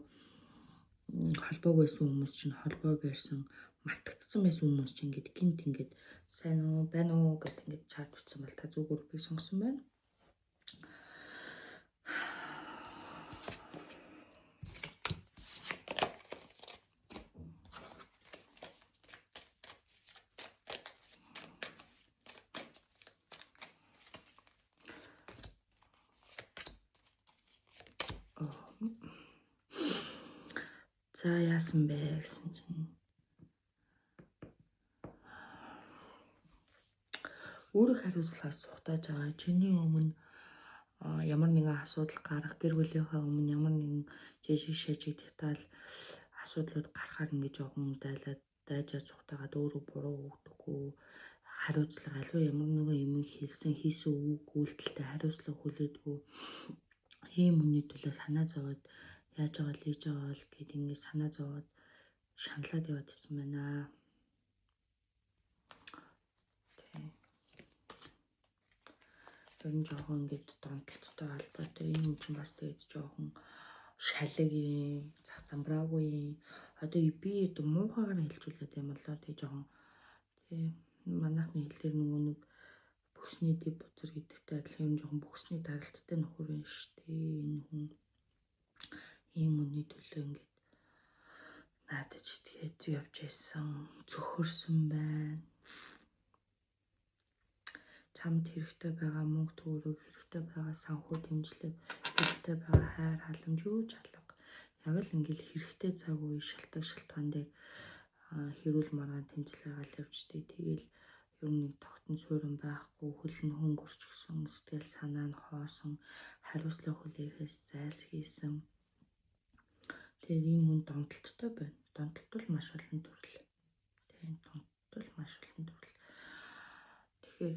A: холбоог байсан хүмүүс чинь холбоо барьсан, мартагдсан байсан хүмүүс чинь ингээд гинт ингээд сайн уу байна уу гэдэг ингээд чат бичсэн бол та зөв группийг сонгосон байна. За яасан бэ гэсэн чинь өөрийг хариуцлагаас сухтааж байгаа. Чиний өмнө ямар нэгэн асуудал гарах, гэр бүлийнхаа өмнө ямар нэгэн жижиг шажиг деталь асуудлууд гарахаар ингэж жоохон дайжаад сухтаагаад өөрөө буруу өгдөггүй. Хариуцлага аливаа ямар нэгэн юм хийсэн үг үйлдэлтэй хариуцлага хүлээдэггүй. Ийм хүний төлөө санаа зовоод яаж байгаа л хийж байгаа л гэд ингэ санаа зовоод шаналаад яваад ирсэн байна. Тэр нь жоохон ингээд донтолттой холбоотой. Энэ юм чинь бас тэгээд жоохон шалиг юм, зах замбраагүй юм. Одоо би муухайгаар хэлжүүлээд юм болоо тэг жоохон тэг манайхны хэлээр нөгөө нэг бүхсний дэв бузар гэдэгтэй адилхан юм жоохон бүхсний даралттай нөхөр юм шүү дээ. Энэ хүн ийм үний төлөө ингээд наадаж итгээд явж байсан, цөхөрсөн байна. Чамд хэрэгтэй байгаа мөнгө төгрөг, хэрэгтэй байгаа санхүү дэмжлэг, хэрэгтэй байгаа хайр халамж юу ч алга яг л ингээл хэрэгтэй цаг үе шалтгаан дээр хэрүүл маргаан тэмцлээгаал явжтэй. Тэгэл ер нь тогтон суурин байхгүй, хөлн хөнгөрч гисэн, сэтгэл санаа нь хоосон, хариуцлага хүлээхээс зайлсхийсэн. Тэгээд энэ хүн донтолттой байна. Донтолт бол маш олон төрөл. Тийм донтолт бол маш олон төрөл. Тэгэхээр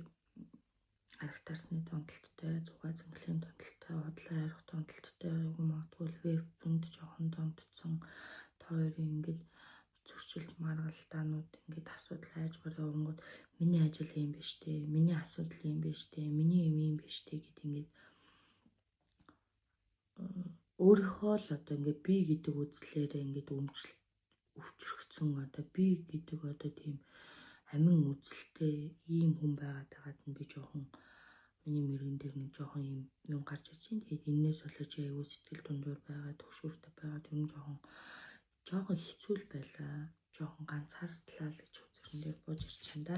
A: архитарсны донтолттой, зугаа зэнгэлийн донтолттой, одлоо ярих донтолттой, магадгүй веб-бүнд жоохон донтцсон тойрын ингээд зөрчил маргалдаанууд ингээд асуудал айж бараа өнгөд миний ажил юм биш үү? Миний асуудал юм биш үү? Миний юм биш үү гэд ингээд өөрийнхөө л одоо ингээд би гэдэг үзлээрээ ингээд өвчрөгцөн одоо би гэдэг одоо тийм амин үзэлтэй ийм хүн байгаад нь би жоохон миний мөрөн дээр нэг жоохон юм гарч ирж байна. Тэгээд энээс болоод аягүй сэтгэл дундуур байгаа, төгшөөртэй байгаа юм жоохон хэцүү л байлаа. Жоохон ганцаардлаа л гэж үзэрэн дээр бууж ирж байна да.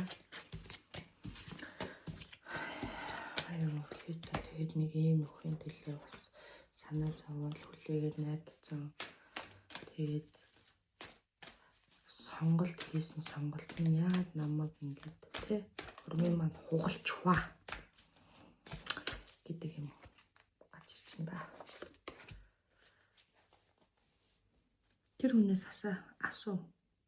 A: Тэгээд нэг ийм нөхрийн төлөө бас санаа зовоол хүлээгээд найдсан. Тэгээд сонголт хийсэн сонголт нь яагаад намайг ингээд тий өрмийн маань хугалчваа гэдэг юм гарч ирж байна да. Тэр хүнээс асуу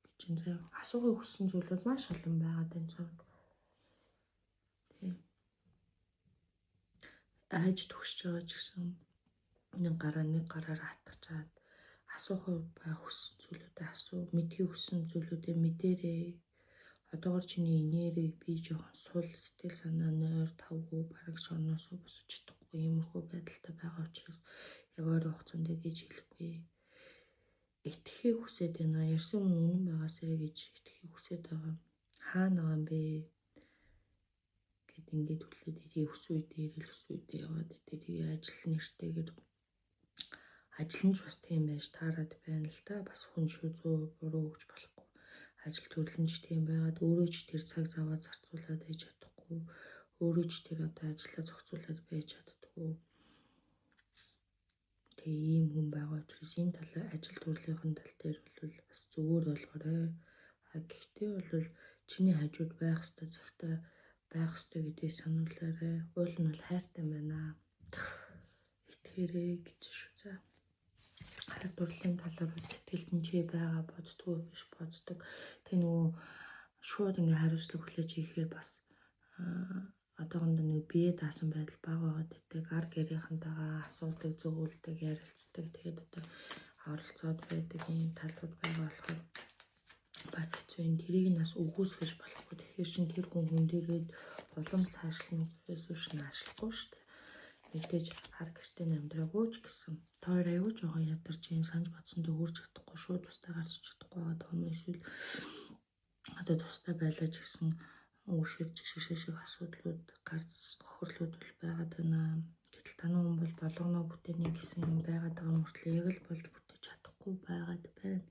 A: гэж энэ заяа. Асуугыг хүссэн зүйлүүд маш олон байгаа энэ цаанд. Тий. Айж төгсөж байгаа ч гэсэн нэг гараар хатгачаад асуухыг хүссэн зүйлүүдээ асуу, мэдхийг хүссэн зүйлүүдээ мэдэрээ. Одоогор чиний инээрийг би жоохон сул сэтгэл санаа нойр тавгүй бараг шорноосоо босож чадахгүй иймэрхүү байдалтай байгаа учраас яг ойрын хугацаанд гэж хэлэхгүй. Итгэхийг хүсэж байна. Ярьсан үнэн байгаасаа гэж итгэхийг хүсэж байгаа. Хаана байгаа юм бэ? Гэт ингээд хүлээд итгэхийг хүсвэ дээр л хүсвэ дээр яваад тэгээ ажил нэртэйгээр ажиллаж бас тийм байж таарад байна л да. Бас хүн шүү зөө буруу гэж болохгүй. Ажил төрлөнж тийм байгаад өөрөө ч тэр цаг заваа зарцуулаад байж чадахгүй. Өөрөө ч тэр одоо ажиллаа зохицуулаад байж чаддаггүй. Тэгээ ийм хүн байгаа учраас энэ талаар ажил төрлийнхэн тал дээр бол бас зүгээр ойлгоорой. Гэхдээ бол чиний хажууд байх ёстой цагтаа байх ёстой гэдгийг сануулаарай. Уул нь бол хайртай байна. Итгээрэй гэж шүү за. Харин дурлалын талаар сэтгэлд нь чи байгаа боддгоо биш боддог. Тэ нөгөө шууд ингээ хариуцлага хүлээж ихээр бас одоогонд нэг бие даасан байдал багаад байдаг. Ар гэрийнхэнтэйгээ асуудаг, зөвүүлдэг, ярилцдаг. Тэгээд одоо оролцоод байдаг юм талууд байгаа болохоор бас хэцүү юм. Тэрийг нь бас үгүйсгэж болохгүй. Тэгэхээр чин тэр хүн дээрээ улам цаашлах гэхээс үүш наашлахгүй шүү дээ. Мэдээж хар гэртээ амьдраагүй ч гэсэн тойр аягүй жоохон ядарч юм санаж бодсондоо хурж чадахгүй, шууд тустай гарч чадахгүй байгаа том эсвэл одоо тустай байлаа ч гэсэн өөрширч шиг асуудлууд гарц хохирлууд бол байгаад байна. Гэтэл танай хүн бол болгоно бүтээний гэсэн юм байгаад байгаа мөртлөө яг л болж бүтээж чадахгүй байгаад байна.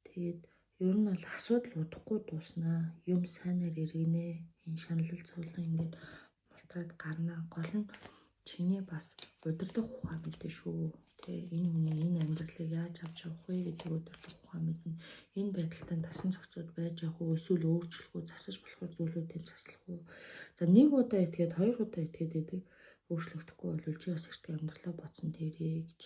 A: Тэгээд ер нь бол асуудал удахгүй дуснаа. Юм сайнаар иргэнэ. Энэ шаналл цовлон ингээд мултраад гарнаа. Гол нь чиний бас удирдах ухаан мэдээ шүү. Тэгээ энэ хүний энэ амьдралыг яаж авч явах вэ гэдэг удирдах ухаан мэднэ. Энэ байдалтай тасан зохицоод байж явах уу эсвэл өөрчлөх үү, засаж болохоор зүйлүүдийг заслах уу. За нэг удаа итгээд хоёр удаа итгээд идэг өөрчлөгдөхгүй бол чи бас эртний амьдралаа бодсон дээрээ гэж.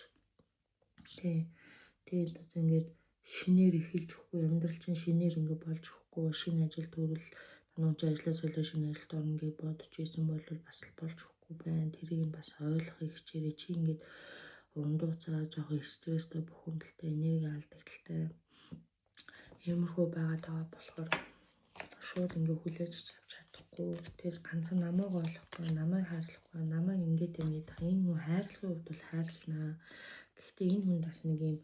A: Тэгээд одоо ингээд шинээр эхэлж өгөхгүй амьдрал чинь шинээр ингээд болж өгөхгүй шинэ ажил төрөл танууч ажиллаж шинэ ажилд орно гэж бодож исэн бол бас болж өгөхгүй байна. Тэрийг нь бас ойлгохыг хичээрээ чи ингээд ундууцаа жоохон стресстэй бухимдалтай энерги алдагдaltaй иймэрхүү байгаад байгаа болохоор шууд ингээ хүлээж авч чадахгүй. Тэр ганцхан намайг ойлгохгүй, намайг хайрлахгүй, намайг ингээд юм яах. Энэ хүн хайрлахын хувьд бол хайрлнаа. Гэхдээ энэ хүн бас нэг юм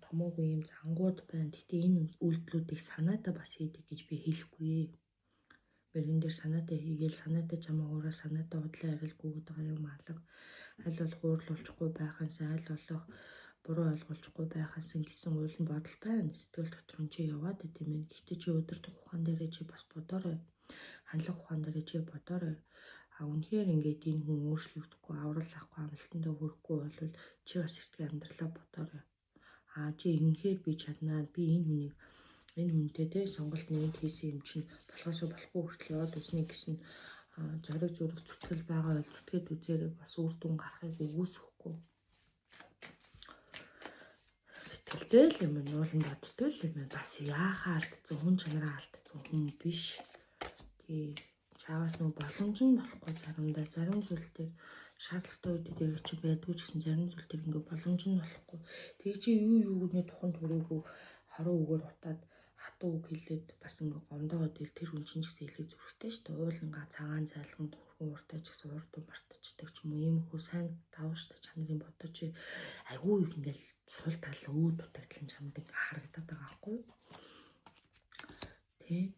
A: томоогүй юм зангууд байна. Гэхдээ энэ үйлдэлүүдийг санаатаа бас хийдэг гэж би хэлэхгүй. Бэрэн дээр санаатаа хийгээл санаатаа чамаагаараа санаатаа удлаа арилгүйгээд байгаа юм алга. Аль болох уурлуулчихгүй байхаас аль болох буруу ойлгуулчихгүй байхаас гэсэн уул нь бодол байна. Сэтгэл дотор нь чи яваад идэм юм. Гэхдээ чи өдөртөх ухаан дээр чи бас бодоорой. Хандлах ухаан дээр чи бодоорой. Үнэхээр ингээд энэ хүн өөрчлөгдөхгүй, аврал авахгүй, амлалтандаа хүрэхгүй бол чи бас эртний амьдралаа бодоорой. Чи үнэхээр би чаднаа, би энэ хүнтэй те сонголт нэгт хийсэн юм чинь болохоосоо болохгүй хүртэл яваад үзнэ гэсэн зориг зүрх зүтгэл байгаа бол зүтгээд үзээрэй, бас үр дүн гарахыг үгүйсэхгүй. Сэтгэлтэй л юм уулан боддог л юм бас яахаа алдсан, хүн чанараа алдсан хүн биш. Тий чааваас нөгөө боломж нь болохгүй заримдаа зарим зүйл дээр шаардлагатай үед дээр чи байдгүй ч гэсэн зарим зүйл дээр ингээ боломж нь болохгүй. Тэг чи юуны туханд хүрээгүй хорон үгээр утаад хатуу үг хэлээд бас ингээ гомдоод ил тэр хүн чинь ч гэсэн илүү зүрхтэй шүү дээ. Уулангаа цагаан зайлганд хурхан уртаж гэсэн урд мартчихдаг ч юм уу. Ийм хөө сайн давштай чанарын бодож айгүй их ингээл сул тал өөд дутагдлан чамд ингээ харагдаад байгаа байхгүй юу?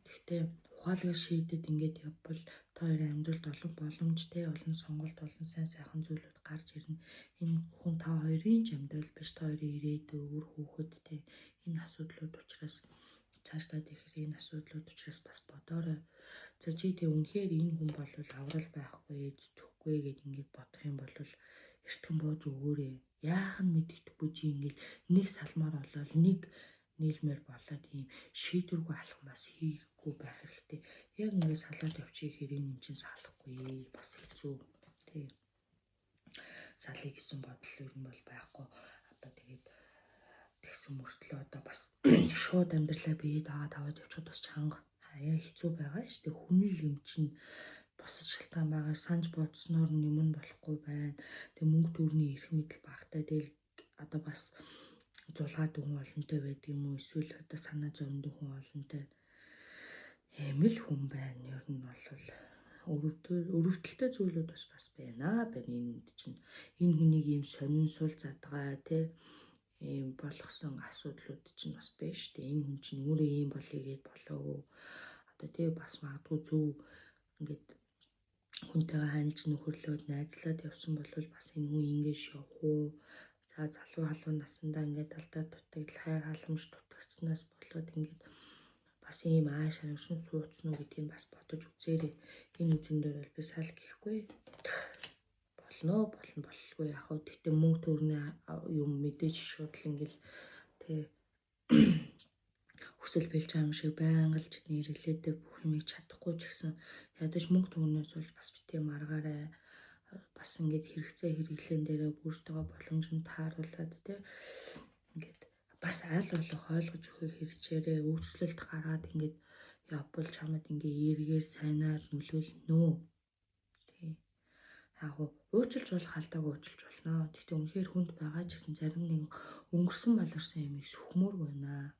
A: Гэхдээ ухаалгаар шийдэд ингээд явбал та хоёрын амьдралд олон боломжтой, олон сонголт, олон сайн сайхан зүйлүүд гарч ирнэ. Энэ хүн та хоёрын ч амьдрал биш, та хоёрын ирээдүй, үр хүүхэдтэй энэ асуудлууд учраас цаашдаа ирэх энэ асуудлууд учраас бас бодоорой. За чи тэг үнэхээр энэ хүн бол аврал байхгүй, зүтгэхгүй гэд ингээд бодох юм бол эртхэн бууж өгөөрэй. Яах нь мэддэхгүй чи ингээд нэг салмаар болол нэг нийлмээр болоод ийм шийдвэргүй алхам бас хийхгүй байх хэрэгтэй. Яг ингэ салаад явчих хэрэг юм чинь салахгүй бас хэцүү. Тий. Салъя гэсэн бодол ер нь бол байхгүй. Одоо тэгээд тэгсэн мөртлөө одоо бас шууд амьдралаа бие дагаад аваад явчихад бас чанга хаяа хэцүү байгаа шүү дээ. Хүнэл юм чинь босож шалтгаан байгаа санаж бодсноор нь юм нь болохгүй байна. Тэг мөнгө төгрөгийн эрх мэдэл багтаа тэгэл одоо бас зулгаад хүн олонтой байдаг юм уу? Эсвэл одоо санаа зовдөг хүн олонтой эмэл хүн байна. Ер нь бол өрөвдөлтөй зүйлүүд бас байна. Энэ чинь энэ хүнийг ийм сонин сул задгаа тий ийм болгосон асуудлууд чинь бас биш тий. Энэ хүн чинь өөрөө ийм болъё гэд болоогүй. Одоо тий бас магадгүй зөв ингээд хүнтэйгээ ханилж нөхөрлөөд найзлаад явсан бол бас энэ хүн ингэж явах уу? За залуу халуун насандаа ингээд алдаа дутагдал хайр халамж дутагдсанаас болоод ингээд бас ийм ааш харагшин суудсан уу гэдгийг бас бодож үзээрэй. Энэ үзэн дээр бол би сал гэхгүй. Болгүй яах вэ? Тэгтээ мөнгө төгрөгийн юм мэдээж шууд ингээл тий хүсэл бэлж байгаа юм шиг байнгалж нэрлээдээ бүх юмыг чадахгүй ч гэсэн ядаж мөнгө төгрөнөөс болж бас битээ маргаарай. Бас ингээд хэрэглэн дээрээ бүртгээ боломжинд тааруулаад тий ингээд бас аль болох ойлгож өгөх хэрэгчээрээ өөрчлөлт гаргаад ингээд явбал чамд ингээд эргээр сайнаар нөлөөлнө. Тий. Яг уучлж болох алдааг уучлж болно. Тэгтээ үнэхээр хүнд байгаа ч гэсэн зарим нэг өнгөрсөн баларсан юмыг сүхмөр байна.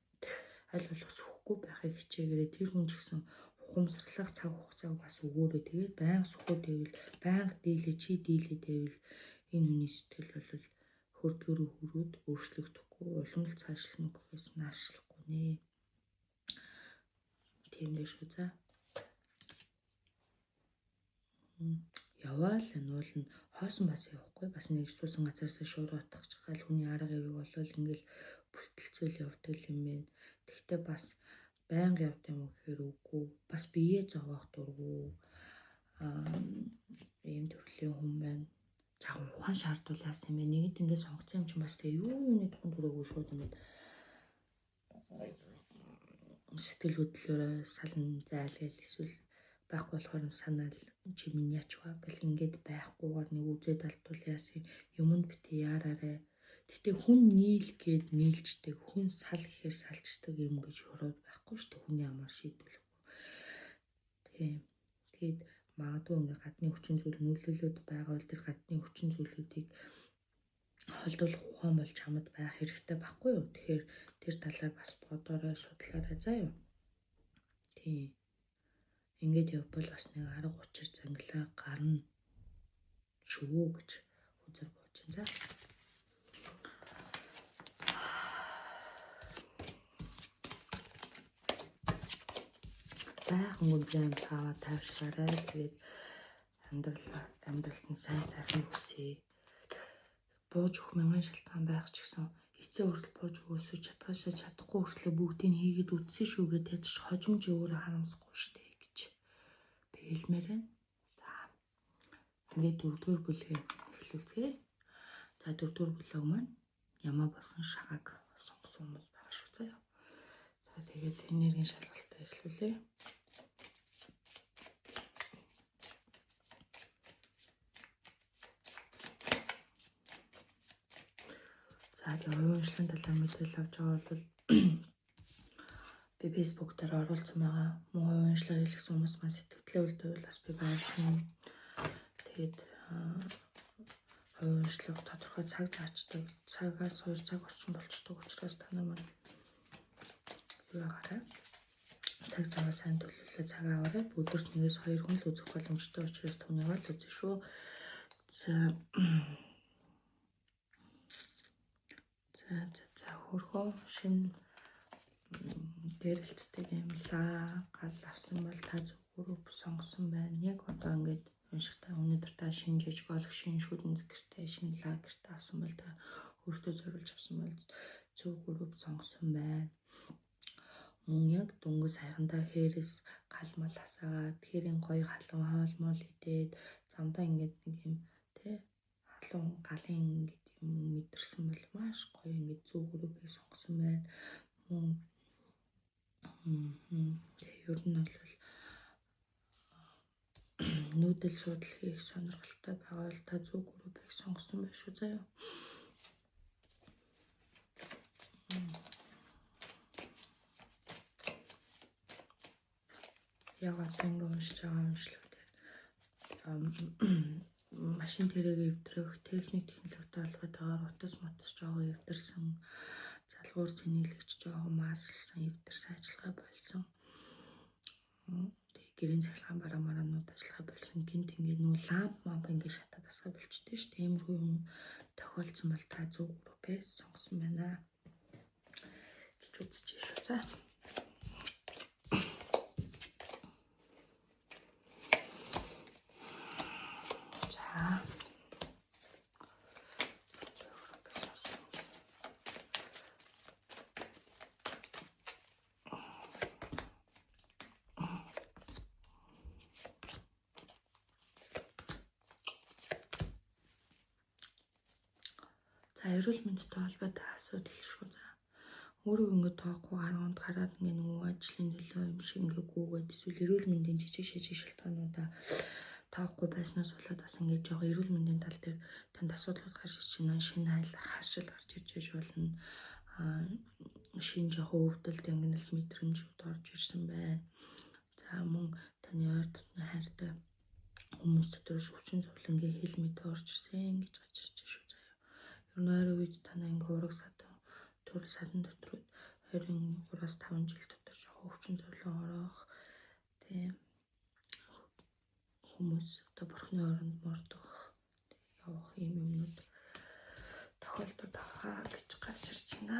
A: Аль болох сүхгүй байхыг хичээгээрэй. Тэр хүн ч гэсэн ухамсарлах цаг хугацааг бас өгөөрэй. Тэгээд байнга сухад байвал байнга дийлэдэвэл энэ хүний сэтгэл бол хөрдгөрөө хүрээд өөрчлөгдөхгүй уламжлалт цаашлах гэхээс наашлахгүй нэ. Тийм дээ шүү за. Яваал нуулна хоосон бас явахгүй бас нэг суусан газараас шуурга утгах гал хүний арга явыг болвол ингээл бүртэлцэл явдаг юм байна. Тэгтээ бас байнга явд юм гэхээр үгүй. Бас биеэ зовоох дурггүй. Ийм төрлийн хүн байна. Жаахан ухаан шаардвал яасан юм бэ? Нэгэд ингээд сонгоцсон юм чинь бас тэгээ юуны тухайн төрөөгүй шууд ингээд сэтгэл хөдлөлөөрөө салан зайлгал эсвэл байхгүй болохоор санаал чи минь яч ба гэл ингээд байхгүйгээр нэг үзээд алдвал яасан юмд битээ яараарэ. Гэтэ хүн нийлгээд нийлждэг, хүн сал гэхээр салждаг юм гэж хурууд байхгүй шүү дээ. Хүний амар шийдвэрлэхгүй. Тийм. Тэгээд магадгүй ингээ гадны хүчин зүйл нөлөөлөд байгаа бол тэр гадны хүчин зүйлүүдийг холдуулах ухаан бол чамд байх хэрэгтэй байхгүй юу? Тэгэхээр тэр талаар бас бодорой, судлаарай заа юу. Тийм. Ингээд явбал бас нэг арга учир занглаа гарна шүү гэж үзэр бууж байна. За. Сайхан үнэн цаваа тавьшаарай. Тэгээд амьдралд нь сайн сайхан хүсье. Бууж өгөх мянган шалтгаан байх ч гэсэн эцээ хүртэл бууж өгөөсөө чадхаашаа чадахгүй хүртэл бүгдийг хийгээд үтсэн шүү гэдэг ядаж хожимж өөрөө харамсахгүй шүү дээ гэж би хэлмээр байна. За. ингээд 4-р бүлгээ эхлүүлцгээе. За 4-р бүлэг маань ямаа болсон шагааг сонгосон хүмүүс байгаа шүү заяа. За тэгээд энергийн шалгалтаа эхлүүлээ. За тэгээд уушлагын талаар мэдээлэл авч байгаа бол би Facebook дээр оруулсан байгаа. Муу уушлага хийлгсэн хүмүүс маань сэтгэлдээ үлдэвэл бас би баярлсан. Тэгээд уушлага тодорхой цаг заачдаг. Цагаас 2 цаг орчим болчдөг учраас та нар маань юу агаарай. Цаг цагаа сайн төлөвлөлөө цагаа аваарай. Өдөрт нэгээс 2 хүн л үзэх боломжтой учраас түүнийг л үзэн шүү. За хөрхөө шинэ гэрэлттэй юмлаа гал авсан бол та зөв групп сонгосон байна. Яг одоо ингээд уншигтай өнөөдөр та шинэ жижиг олох шинэ шүдэн зэгэртэй шинэ лагерт авсан бол та өөртөө зориулж авсан бол зөв групп сонгосон байна. Мөн яг дөнгөс хайхандаа хээрээс галмал асаагаад тэрийн гоё халуун хоолмол идээд замдаа ингээд нэг юм тий халуун галын ингээд юм мэдэрсэн бол маш гоё ингээд зөв группийг сонгосон байна. Мөн ер нь бол нүүдэл судал хийх сонирхолтой байгаа бол та зөв группийг сонгосон байх шүү заяа. Яг одоо ингэ уншиж байгаа уншлаг дээр машин тэрэг эвдрэх, техник технологитой холбоотойгоор утас мотос жоо эвдэрсэн, залгуур цэнэглэгч жоо маасалсан, эвдэрсэн ажиллагаа болсон. Гэрийн цахилгаан бараа мараанууд ажиллагаа болсон. Гинт ингээд нүү ламп мамп ингээд шатаад асгаа болчихдээ ш. Тиймэрхүү юм тохиолдсон бол та зөв группээ сонгосон байна гэж үзэж шүү. За. За эрүүл мэндтэй холбоотой асуудал шүү. За өөрөө ингээд тоохгүй гарганд гараад ингээд нөгөө ажлын төлөө юм шиг ингээд гүгээд эсвэл эрүүл мэндийн жижиг шалтгаануудаа тоохгүй байснаас болоод бас ингээд жоо эрүүл мэндийн тал дээр танд асуудлууд гарч ирж байна. Шинэ харшил гарч ирж болно. Шинэ жоо өвдөлт ангинал мэдрэмжүүд орж ирсэн байна. За мөн таны ойр дотны хайртай хүмүүс дотор өвчин зовлонгийн хил мэд орж ирсэн гэж гарч ирж шүү. Ер нь ойрын үед танаа ингээ ураг садан төрөл садан дотор 23-5 жил дотор өвчин зовлон орох тийм хүмүүс одоо бурхны оронд мордох явах юм юмнууд тохиолдод байгаа гэж гарч ирж байна.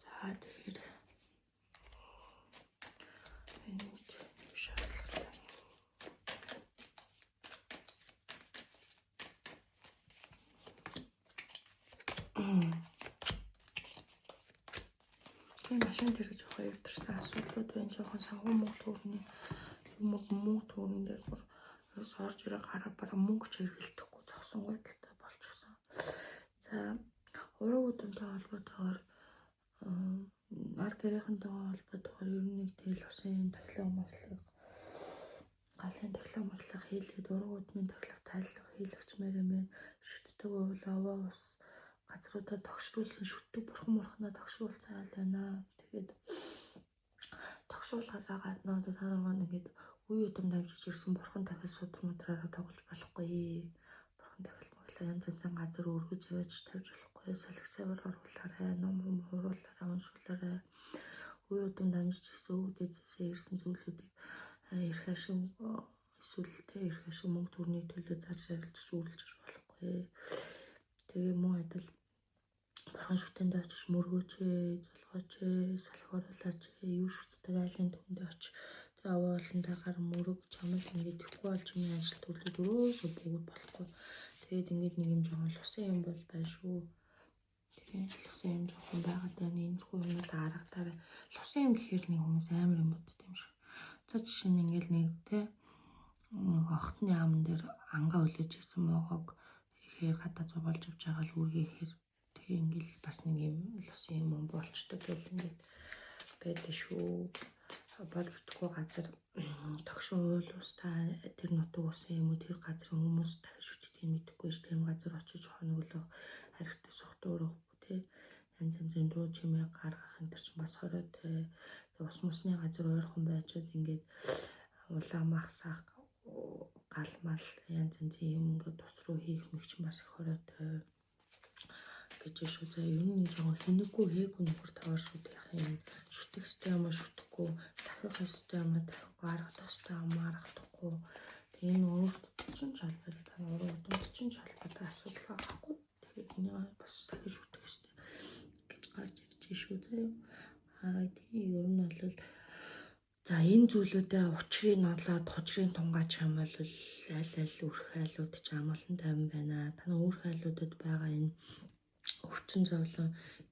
A: За тэгэхээр машин тэрэг жоох эвдэрсэн асуудлууд байна. Жохон савгүй мөнгө төрний дээр ерөөс орж ирээ гараа бараа мөнгө ч хэрэгэлдэхгүй зогсон байдалтай болчихсон. За ураг удамтай холбоотойгоор ар гэрийнхэнтэй холбоотойгоор ер нь нэг тэл усын тахилга галын тахилга хийлгээд ураг удмын тахилга тайлах хийлэгчмээр юм байна. Шүтдэг уул аваа ус газруудаа тогшруулсан шүтдэг бурхан тогшруулсан айл байна. Тэгээд тогшруулахаас гадна одоо та нар ингээд үе удам дамжиж ирсэн бурхан дахил судар мадраараа тоглож болохгүй. Бурхан дахил янз янзын газар өргөж явж тавьж болохгүй. Салхи савар оруулаарай, ном хуруулаарай, уншуулаарай. Үе удам дамжиж ирсэн үүдээсээ ирсэн зүйлүүдийг эрх ашиг эсвэл эрх ашиг мөнгө төрний төлөө зарж арилж үргэлжлэж болохгүй. Тэгээ мөн адил бурхан шүтэндээ очиж мөргөөч, зулгооч, салхи оруулаач, юу шүтдэг айлын түндээ очиж аваа олонтой гар мөрөг чамд ингээд ихгүй болж миний ажил төрлөд өрөөсөө бүгд болохгүй. Тэгээд ингээд нэг юм жоохон лусан юм бол байна шүү. Тэгээд лусан юм жоохон байгаад байна. Иймэрхүү юмнууд арга дараа. Лусан юм гэхээр нэг хүмүүс амар юм бодд юм шиг. Буцаа жишээ нь ингээл нэг те охтны амн дээр ангаа өлөж исэн моогоог ихээр гадаа зугаалж авч байгаа л үргээ ихээр тэг ингээл бас нэг юм лус юм болчтой гэл ингээд байдаг шүү. Болж утгагүй газар тогшин уул устаа тэр нутаг усан юм уу тэр газрын хүмүүс дахиж шүтдэг мэдэхгүй ш тийм газар очиж хоноглох харигтай сухтуурах тий янз янзын дуу чимээ гаргах энэ төр чинь бас хоройтой ус мусны газар ойрхон байчаад ингээд улаан махсах галмал янз янзын юм ингээд тус руу хийх мэгч бас их хоройтой гэж шүү. За ер нь жоохон хинэггүй хийггүй нөхөр таваар шүү яах юм шүтэх хэвээр юм шүтэхгүй дахих хэвээр юм дахихгүй аргах хэвээр юм аргахдаггүй тэгээ энэ өөрсдөө чинь жалбар та урууд чинь жалбар асуудал байхгүй тэгээд энэ бас дахиж шүтэх хэвээр гэж гарч ирж шүү. Заяа тийм ер нь бол за энэ зүйлүүдэд учрыг нодлоод хожрын тунгач юм бол аль өрх айлууд ч амгалан тайван байна. Танай өрх айлуудад байгаа энэ өвчин зовлон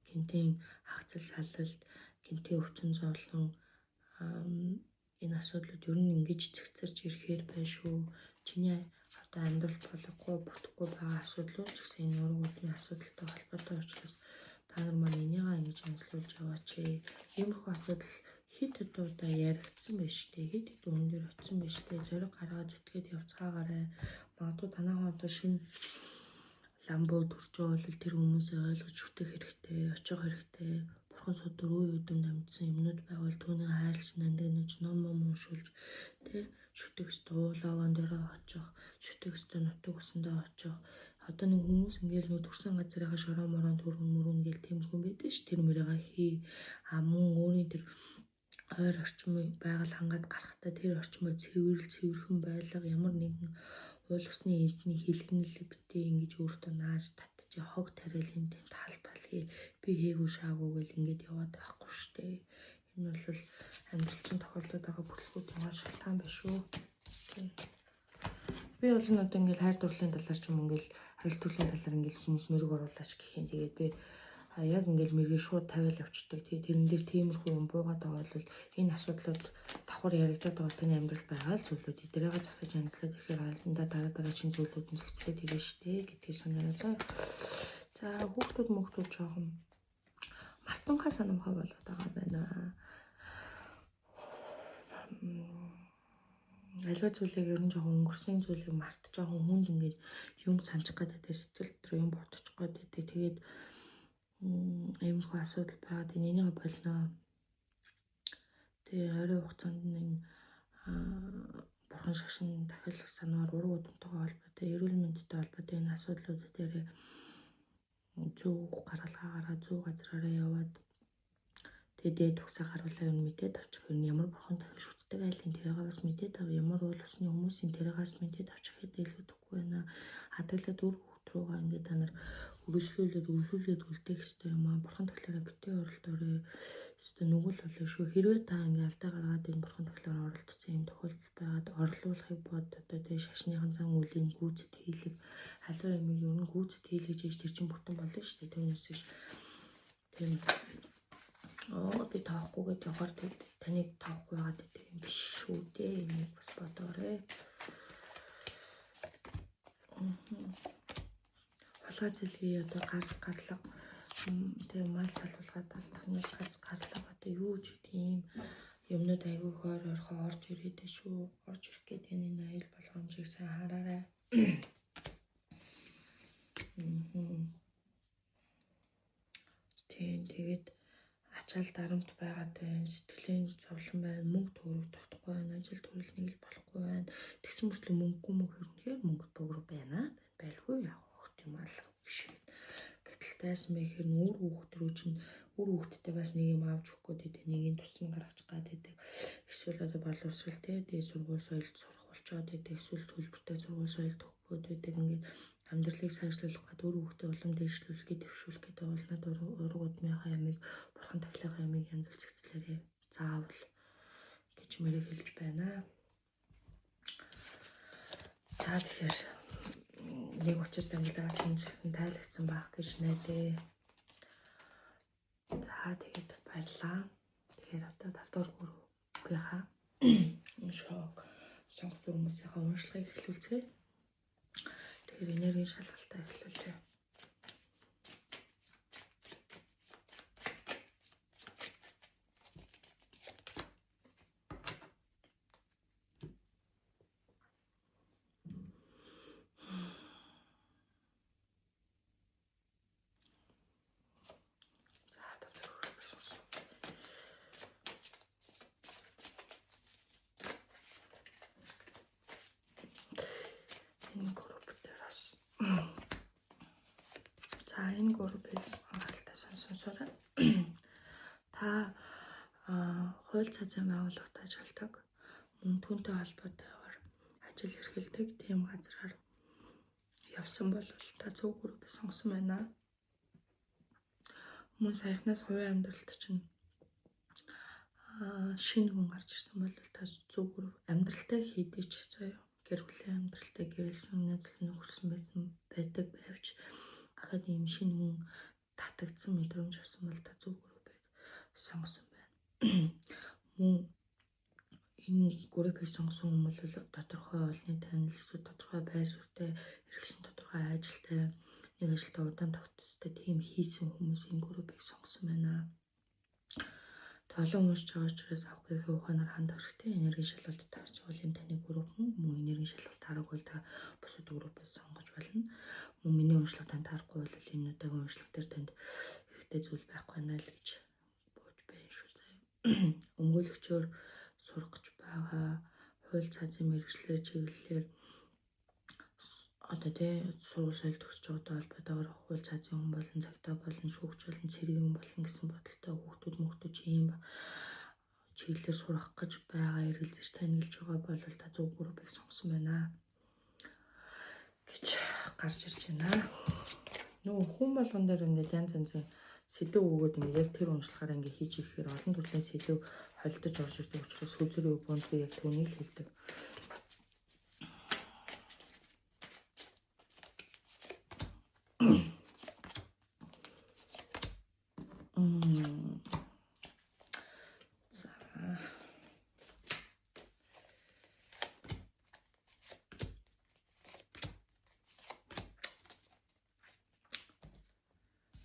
A: гинтийн хагцал салалт гинтийн өвчин зовлон энэ асуудлууд ер нь ингэж цэгцэрч ирэхээр байна шүү. Чиний одоо амьдрал болохгүй бүрдэхгүй байгаа асуудлууд ч гэсэн энэ ургуудын асуудалтай холбоотой учраас та нар маань энийгээ ингэж онцлуулж яваач. Иймэрхүү асуудал хит удаа яригдсан байж тээ хит өрөн дээр очсон байж тээ зориг гаргаад зүтгээд явцгаагаарай. Магадгүй танайгаа одоо шинэ ламбуу төрж байгаа бол тэр хүмүүсээ ойлгож шүтэх хэрэгтэй, очих хэрэгтэй. Бурхан судар үе үдэм дамжсан юмнууд байвал түүний хайрлж нандинаж ном уншуулж тэ шүтэх ёстой уулааван дээр очих, шүтэх ёстой нутаг усандаа очих. Одоо нэг хүмүүс ингээл нөө төрсэн газрынхаа шороо морон төрөн мөрөн гэл тиймэрхүү байдаг ш. Тэр мөрөөгөө хий. Мөн өөрийн тэр ойр орчмыг байгаль хангаад гарахтаа тэр орчмоо цэвэрхэн байлга ямар нэгэн уул усны эзний хилгэнэл битээ ингэж өөртөө нааж татчих хог тариалын тэнд халбалгий би хийгүү шаагүй гэл ингэж яваад байхгүй штэ. Энэ бол амьдралчин тохиолдоод байгаа бүтлгүүдийн гол шалтгаан биш шүү. Би бол нь одоо ингээл хайр дурлалын талаар ч юм ингээл харил төрлийн талаар ингээл хүмүүс мөрөг оруулаач гэх юм. Тэгээд би яг ингээл мэргээ шууд тавиал явчихдаг. Тэгээд тэрэн дээр тиймэрхүү юм буугаад байгаа бол энэ асуудлууд давхар яригдаад байгаа таны амьдрал байгаа л зүйлүүд эдгээрээ засаж янзлаад ирэхээр айлдаа дараа шинэ зүйлүүд нь зэгцлээд ирнэ штэ гэдгийг санаарай. За хүүхдүүд жоохон мартанхаа санамхаа болоод байгаа байна. Альва зүйлийг ер нь жоохон өнгөрсөн зүйлийг март жоохон хүнд ингээд юм санчих гэдэг сэтгэл дотор юм бодчих гэдэг. Тэгээд иймэрхүү асуудал байгаад энийг болно. Тэгээ ойрын хугацаанд энэ бурхан шашин дахирлах санаар ураг удамтайгаа холбоотой эрүүл мэндтэй холбоотой энэ асуудлууд дээр зөв гаргалгаа гараад зөв газраараа яваад тэгээд төгсөө харуулаа юм мэдээд авчих юм ямар бурхан дахиж шүтдэг айлын тэрийг бас мэдээд ав ямар уул усны хүмүүсийн тэрийгээс мэдээд авчих хэдий илүүдэхгүй байна. Хадгалаад үр хөвгт рүүгээ ингээд та нар үргэлжлүүлээд үлдээх хэрэгтэй юм аа. Бурхан тэгэхээр битээ оролдоорой. Эсвэл нүгэл болоо шүү. Хэрвээ та ингээд алдаа гаргаад энэ бурхан тэгэхээр оролдсон юм тохиолдол байгаад орлуулахыг бод одоо тэгээ шашныхан зан үлийн гүйцэд хийлэг халиваа юмыг ер нь гүйцэд хийлгэж иж тэр чинь бүтэн болно шүү дээ. Түүнээс биш. Тийм би таахгүйгээд явахаар таныг таахгүй байгаад гэдэг юм биш шүү дээ. Энийг бас бодоорой. Хулгай зэлгийн одоо гарлага тэгээ мал салуулгаад алдах нэг гарлага одоо юу ч гэдэг юм юмнууд айгүй ойрхон орж ирээд шүү. Орж ирэх гээд энэ аюул болгоомжийг сайн хараарай. Тэгээд ачаал дарамт байгаад сэтгэлийн зовлон байна, мөнгө төгрөг тогтохгүй байна, ажил төрөл нэг л болохгүй байна. Тэгсэн мөртлөө мөнгөгүй хэрнээр мөнгө төгрөг байна. Байлгүй явах юм алга биш. Гэтэл тайсан мэхээр үр хүүхдрүү чинь үр хүүхдтэй бас нэг юм авч өгөх гээд нэг нь тусна гаргачих гад байдаг. Эсвэл одоо боловсрал тэгээд сургууль соёлд сурах болчоод байдаг. Эсвэл төлбөртэй сургууль соёлд өгөх гээд байдаг. Ингээд амьдралыг сайжруулах гэдэг үр хүүхдээ улам дэвшлүүлэхэд дэвшүүлэх гэдэг улнад ураг удмынхаа ямиг бурхан тахилгын ямиг янз бүр зэгцлээрээ заавал гэж мэрэг хэлж байна. За тэгэхээр нэг учир зангилаа чинжсэн тайлгдсан байх гэж найдаа. За тэгээд баярлаа. Тэгэхээр одоо 5 дугаар гүрүүгийнхаа шок сонгосон хүмүүсийнхээ уншлагыг эхлүүлцгээе. Тэгэхээр энергийн шалгалтаа эхлүүлье. Энэ группээс анхааралтай сонсоорой. Та хууль цаазын байгууллагад ажилладаг, мөн түүнтэй холбоотойгоор ажил эрхэлдэг тийм газраар явсан бол та зөв группээ сонгосон байна. Мөн саяхнаас хувийн амьдралд чинь шинэ хүн гарч ирсэн бол та зөв групп амьдралтай хийдэж заяа. Гэр бүлийн амьдралтай гэрэлсэн найзлан нөхөрсөн байсан байдаг байвч ахад ийм шинэ хүн татагдсан мэдрэмж авсан бол та зөв группийг сонгосон байна. Мөн энэ группийг сонгосон хүн бол тодорхой олонний танил, тодорхой байр суурьтай, эрхэлсэн тодорхой ажилтай, нэг ажилтаа удаан тогтцтой тийм хийсэн хүмүүс энэ группийг сонгосон байна. Олон уншиж байгаа учраас авахгүйхээ ухаанаар хандах хэрэгтэй. Энергийн шалгалт таарч бол энэ таны групп мөн энергийн шалгалт таараагүй та бусад группээс сонгож болно. Мөн миний уншлага танд таарахгүй бол энэ удаагийн уншлага дээр танд хэрэгтэй зүйл байхгүй наа л гэж бууж байна шүү дээ. Өмгөөлөгчөөр сурах гэж байгаа хууль цаазын мэргэжлэр чиглэлээр одоо сургууль соёл төгсөж байгаатай холбоотойгоор хууль цаазын хүн болон цагтаа болон шүүгч болон цэргийн хүн болон гэсэн бодолтой хүүхдүүд ийм чиглэлээр сурах гэж байгаа эргэлзэж танилж байгаа бол та зөв группийг сонгосон байна гэж гарч ирж байна. Нөгөө хүн болгон дээр ингээд янз янзын сэдв өгөөд ингээд яг тэр уншлагаараа ингээд хийж ихээр олон төрлийн сэдв холдож орж ирдэг учраас хүзэр юунд би яг түүнийг л хэлдэг.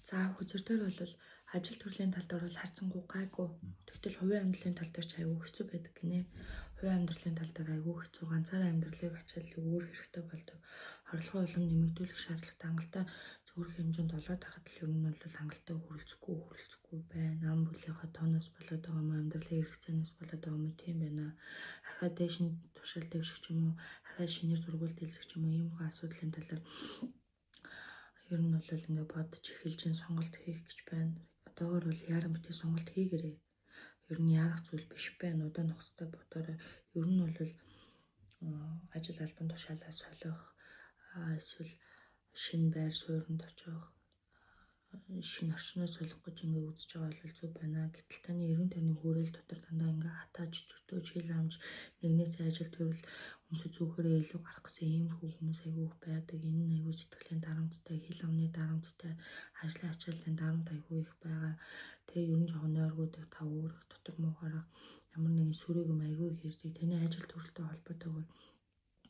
A: За хүзэр дээр бол ажил төрлийн тал дээр бол харцангуй гайгүй. Тэгтэл хувийн амьдралын тал дээр ч аягүй хэцүү байдаг гинэ. Хувийн амьдралын тал дээр аягүй хэцүү, ганцаараа амьдралыг ачаалал өөр хэрэгтэй болдог. Орлогын улам нэмэгдүүлэх шаардлагатай хангалттай зөвхөн хэмжээнд олоод хахад л ер нь бол хангалттай хүрэлцэхгүй байна. Ам бүлийнхаа тооноос болоод байгаа юм, амьдралын хэрэгцээнээс болоод байгаа юм тийм байна. Ахаа дээш нь тушаал дэвших ч юм уу, ахаа шинээр сургууль дэлсэх ч юм уу, ийм асуудлын талаар ер нь бол ингээд бодож эхэлж сонголт хийх гэж байна. Одоогор бол яаран битгий сонголт хийгээрэй. Ер нь яарах зүйл биш байна. Удаан хугацаатай бодоорой. Ер нь бол ажил албан тушаалаа солих, эсвэл шинэ байр суурьнд очих, шинэ орчноо солих гэж ингээд үзэж байгаа бол зөв байна. Гэтэл таны эргэн тойрны хүрээл дотор дандаа ингээд хатааж зүтөөж хэл амж нэгнээс ажил төрөл өмсөж зүгээрээ илүү гарах гэсэн ийм хүмүүс аягүй байдаг. Энэ нь аягүй сэтгэлийн дарамттай, хэл амны дарамттай, ажлын ачааллын дарамт аягүй их байгаа. Тэгээ ер нь жоохон нойргуудыг та өөрөх, дотор муухаарах, ямар нэгэн сүрэг юм аягүй их ирдэг. Таны ажил төрөлтэй холбоотойгоор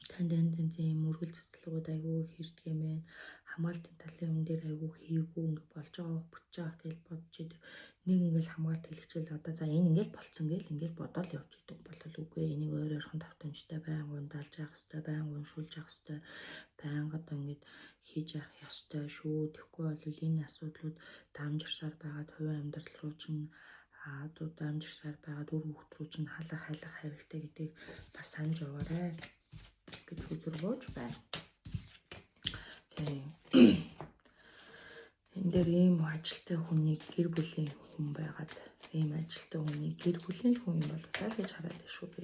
A: танд янз мөргөл цэцлэгүүд аягүй их ирдэг юм байна. Хамгаалтын талын юм дээр аягүй хийгүү ингээд болж байгаа бүтэж байгаа гэж бодож идэг. Нэг ингээл хамгаалт хэлчихэл одоо за энэ ингээл болцсон гэл ингээл бодоол явж идэг болол үгүй. Энийг ойрхон тавтамжтай байнгын даалж явах хэрэгтэй, байнгын уншуулж явах хэрэгтэй, байнга одоо ингээд хийж явах ёстой шүү. Тэгэхгүй бол энэ асуудлууд дамжирсаар байгаад хувийн амьдрал руу чинь дамжирсаар байгаад үр хөвгт рүү чинь хайлах хавилтаа гэдгийг бас санаж яваарай гэж хүзэр бууж байна. Энэ дээр ийм ажилтай хүний гэр бүлийн хүн байгаад ийм ажилтай хүний гэр бүлийн хүн юм болоо гэж хараад шүү би.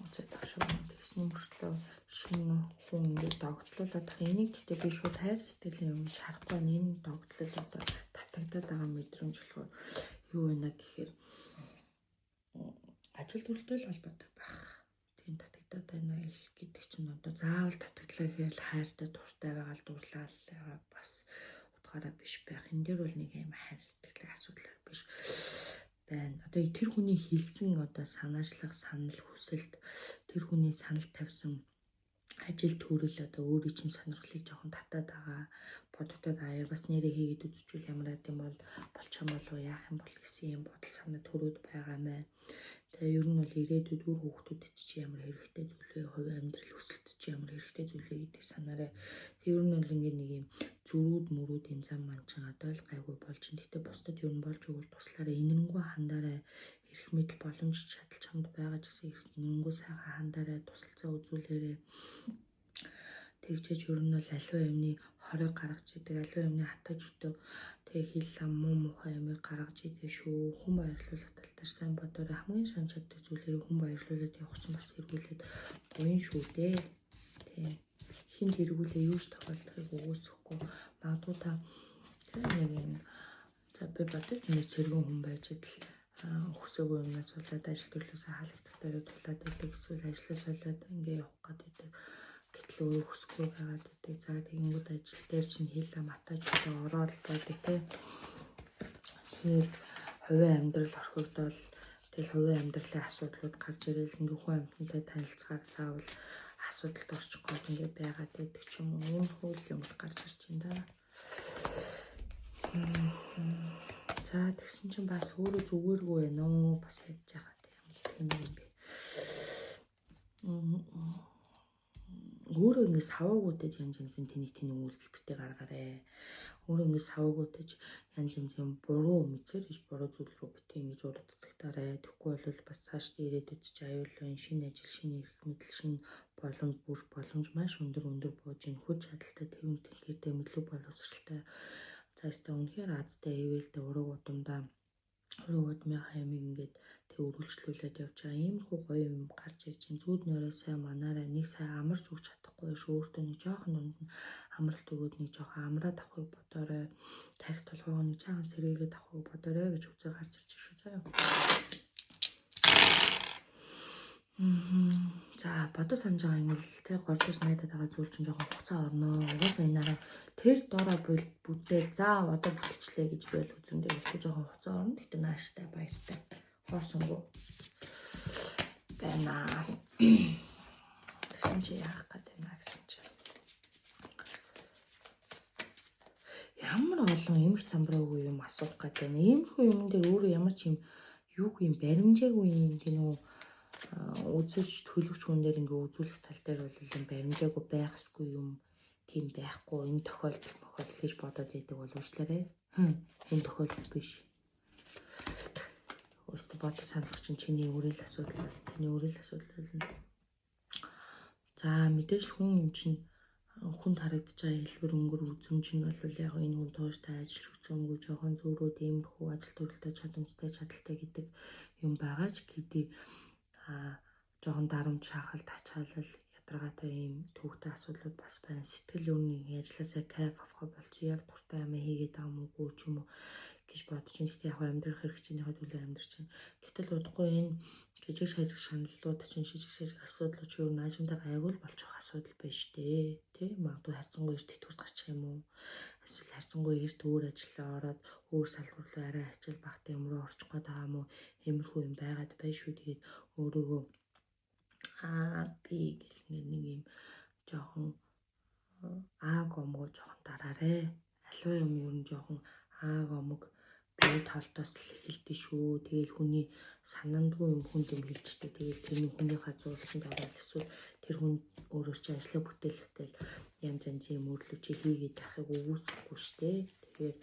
A: Өцөө ташаа тэгсний мөртлөө шинэ хүн ингээд догтлуулаад энийг гэхдээ би шууд хайр сэтгэлийн юм харахгүй энэ догтлол одоо татагдаад байгаа мэдрэмж болохоор юу вэ гэхээр ажил төрөлтэй л холбоотой байх. Тийм татагдаад байна ил гэдэг чинь одоо заавал татагдлаа гэхэл хайртай дуртай байгаа л дурлал бас утгаараа биш байх. Энэ дээр бол нэг юм хайр сэтгэлийн асуудал биш байна. Одоо тэр хүний хэлсэн одоо санаачлах, санал хүсэлт, тэр хүний санал тавьсан ажил төрөл одоо өөрийн чинь сонирхлыг жоохон татаад байгаа. Бодогдоод аяар бас нэрээ хийгээд үзчихвэл ямар гэдэг юм бол болчих юм болов яах юм бол гэсэн юм бодол санаа төрөөд байгаа мэн. Тэгээ ер нь бол ирээдүйд үр хүүхдүүдэд чи ямар хэрэгтэй зүйл вэ? Хувийн амьдрал хүсэлт чи ямар хэрэгтэй зүйл вэ гэдэг санаараа. Тэг ер нь бол ингээ нэг юм зүрүүд мөрүүд энэ зам манчин одоо л гайгүй болж ин. Гэтэ бусдад ер нь болж өгвөл туслаараа энэрнгүү хандаараа эрх мэдэл боломж чадал чамд байгаа ч гэсэн эрх энэрнгүү сайхан хандаараа тусалцаа үзүүлээрээ. Тэгжээж ер нь бол аливаа юмны хорыг гаргаж идэг, аливаа юмны хатаж өтөө тэг хил лам муу мухай юмыг гаргаж идэг шүү. Хүн баярлуулах тал дээр сайн бодорой. Хамгийн шан чаддаг зүйлээр хүн баярлуулад явах чинь бас эргүүлээд буян шүү дээ. Тэг хинт эргүүлээ юуш тохиолдохыг өгөөсөхгүй. Магадгүй та нэг юм за би бодож нэг цэргэн хүн байж идэл өсөөгөө юмнаас болоод ажил төрлөөсөө хаалгадах дээр тулаад идэг эсвэл ажлаас болоод ингээ явах гэдэг. Гэтэл өөрөө хүсэхгүй байгаад идэг. За тэгэнгүүт ажил дээр чинь хил матаж ороод байдаг тийм. Тэгэхээр хувийн амьдрал орхигдвол тэгэл хувийн амьдралын асуудлууд гарч ирэл ингээ хүн амьтантай танилцахаар заавал асуудалд орчих гээд ингээ байгаад байдаг ч юм уу. Ийм хөл юм гарч ирж байна да. За тэгсэн чинь бас өөрөө зүгээргүй байна уу? Бас ядж яхад юм тийм юм бэ. Өөрөө ингэ саваагуудад янз янзын тэнийг үйлдэл битээ гаргаарэ. Өөрөө ингэ саваагуудад янз янзын буруу мэдсээр иж буруу зүйл рүү битээ ингэж урагдтагтаарэ. Тэгэхгүй бол бас цаашдаа ирээдүйд ч аюулгүй шинэ ажил, шинэ эрх мэдэл, шинэ боломж бүр боломж маш өндөр бууж ин хүч чадалтай тэвэн тэнхээ тэмдэглэг боловсралтай. Цаашдаа үнэхээр азтай ивэлтэй ураг удамдаа ураг удмын хаймыг ингээд тэг өргөлжлүүлээд явж байгаа. Иймэрхүү гоё юм гарч ирж чинь зүуд нөрөө сайн манаараа нэг сайн амарч өгч чадахгүй шүү. Өөртөө нэг жоохон дунд нь амралт өгөөд нэг жоохон амраад авахыг бодоорой. Тарих толгойгоо нэг жоохон сэргээгээд авахыг бодоорой гэж үзээ гарч ирж шүү заяа. За бодож санаж байгаа юм л тэг гордож найдаад байгаа зүйл чинь жоохон хугацаа орно. Угаасаа энаараа тэр доороо бүтээ за одоо бүтэлчлээ гэж би бол үзэндээ хэлэхгүй жоохон хугацаа орно. Тэгтээ нааштай баяртай. Хоосонгоо байна. Тэгсэн чи яах гэдэг юм гэсэн чи. Ямар олон эмх замбраагүй юм асуух гэдэг юм. Иймэрхүү юм дээр өөрөө ямар ч юм юу юм баримжаагүй юм гинөө үзүүлж төлөвч хүн дээр ингээ үзүүлэх тал дээр бол юм баримжаагүй байхсгүй юм тийм байхгүй энэ тохиолдол гэж бодоод байдаг бол уучлаарай. Энэ тохиолдол биш. Өөртөө бодож санах чинь чиний өрөөл асуудал бол таны өрөөл асуудал болно. За мэдээж хүн юм чинь хүн харагдаж байгаа хэлбэр өнгөр үзмж нь бол яг энэ хүн тууштай ажиллаж үзэмгүй жоохон зөөрөө иймэрхүү ажил төрөлтэй чадалтай гэдэг юм байгаа ч гэдэг жоохон дарамт шахалт ачаалал ядаргаатай ийм төвхтэй асуудлууд бас байна. Сэтгэл өөрийн ажилласаа кайф авах болчих яг туртай юм хийгээд байгаа юм уу ч юм уу гэж бодож байна. Гэхдээ яг амьдрах хэрэгцээнийхээ төлөө амьдарч байна. Гэтэл удахгүй энэ жижиг шажиг шаналлууд чинь шижиг шажиг асуудлууд юу наажмдаа гайгүй болчих асуудал биш дээ. Тэ магадгүй харьцангуй эрт тэтгүүрт гарчих юм уу? Эсвэл харьцангуй эрт өөр ажиллаа ороод өөр салбар руу арай ачаал багтаа юм руу орчих гээд байгаа юм уу? Иймэрхүү юм байгаад байна шүү. Тэгээд өөрөөгөө би гэл нэг юм жоохон омгоо жоохон дараарэ. Аливаа юм ер нь жоохон омог бие толтоос л эхэлдэж шүү. Тэгэл хүний санамдгүй юм хүн юм хэлжтэй. Тэгэл тэрний хүнийхээ зурсанд ороод эсвэл тэр хүн өөрөө ч ажлаа бүтээлэх гээл янз янзын мөрлөж хийгээд байхыг өгөөсөхгүй штэ. Тэгээд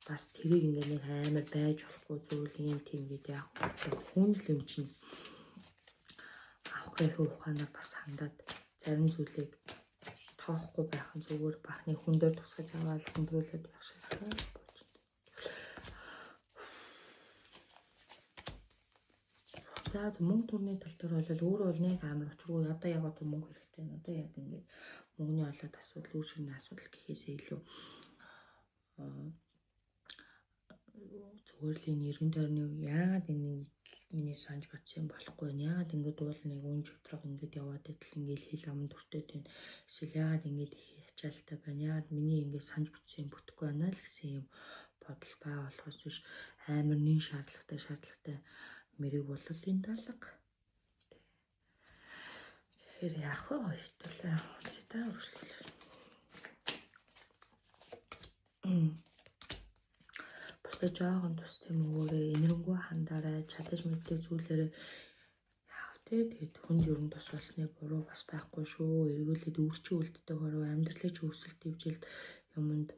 A: бас тэрийг ингээ нэг амар байж болохгүй зүйл юм тийм гэдэг яг хүн л юм чинь авах гэх ухаанаар бас хандаад зарим зүйлийг тоохгүй байх нь зүгээр бахны хүн дээр тусгаж аваад хөндрүүлээд байх шалтгаан болж байна. За мөнгө төрний тал дээр бол өөрөө бол нэг амар очруу одоо яг одоо мөнгө хэрэгтэй нь одоо яг ингээд мөнгөний олоод асуудал үр шигний асуудал гэхээсээ илүү зүгээр л энэ эргэн тойрны яагаад энэ миний санаж бодсон болохгүй нь яагаад ингээд уул нэг үнж өдрөг ингээд яваад идэл ингээд хил аман төртөд байна. Эсвэл яагаад ингээд их ачаалттай байна. Яагаад миний ингээд санаж бодсон юм бүтэхгүй байна л гэсэн юм бодол бай болохоос биш амар нэг шаардлагатай мэрэг бол энэ талга. Тэгэхээр яах вэ хоёртолоо зэта өршлөлөө. Бусдад жоохон тус тийм өгөөрэй, энэрэнгүй хандаарай, чадаж мэддэг зүйлээрээ яав те. Тэгээд хүнд ер нь тус болсныг буруу бас байхгүй шүү. Эргүүлээд өөрчн үлддэг хороо амьдралын ч өсөлт дэвжилт юмд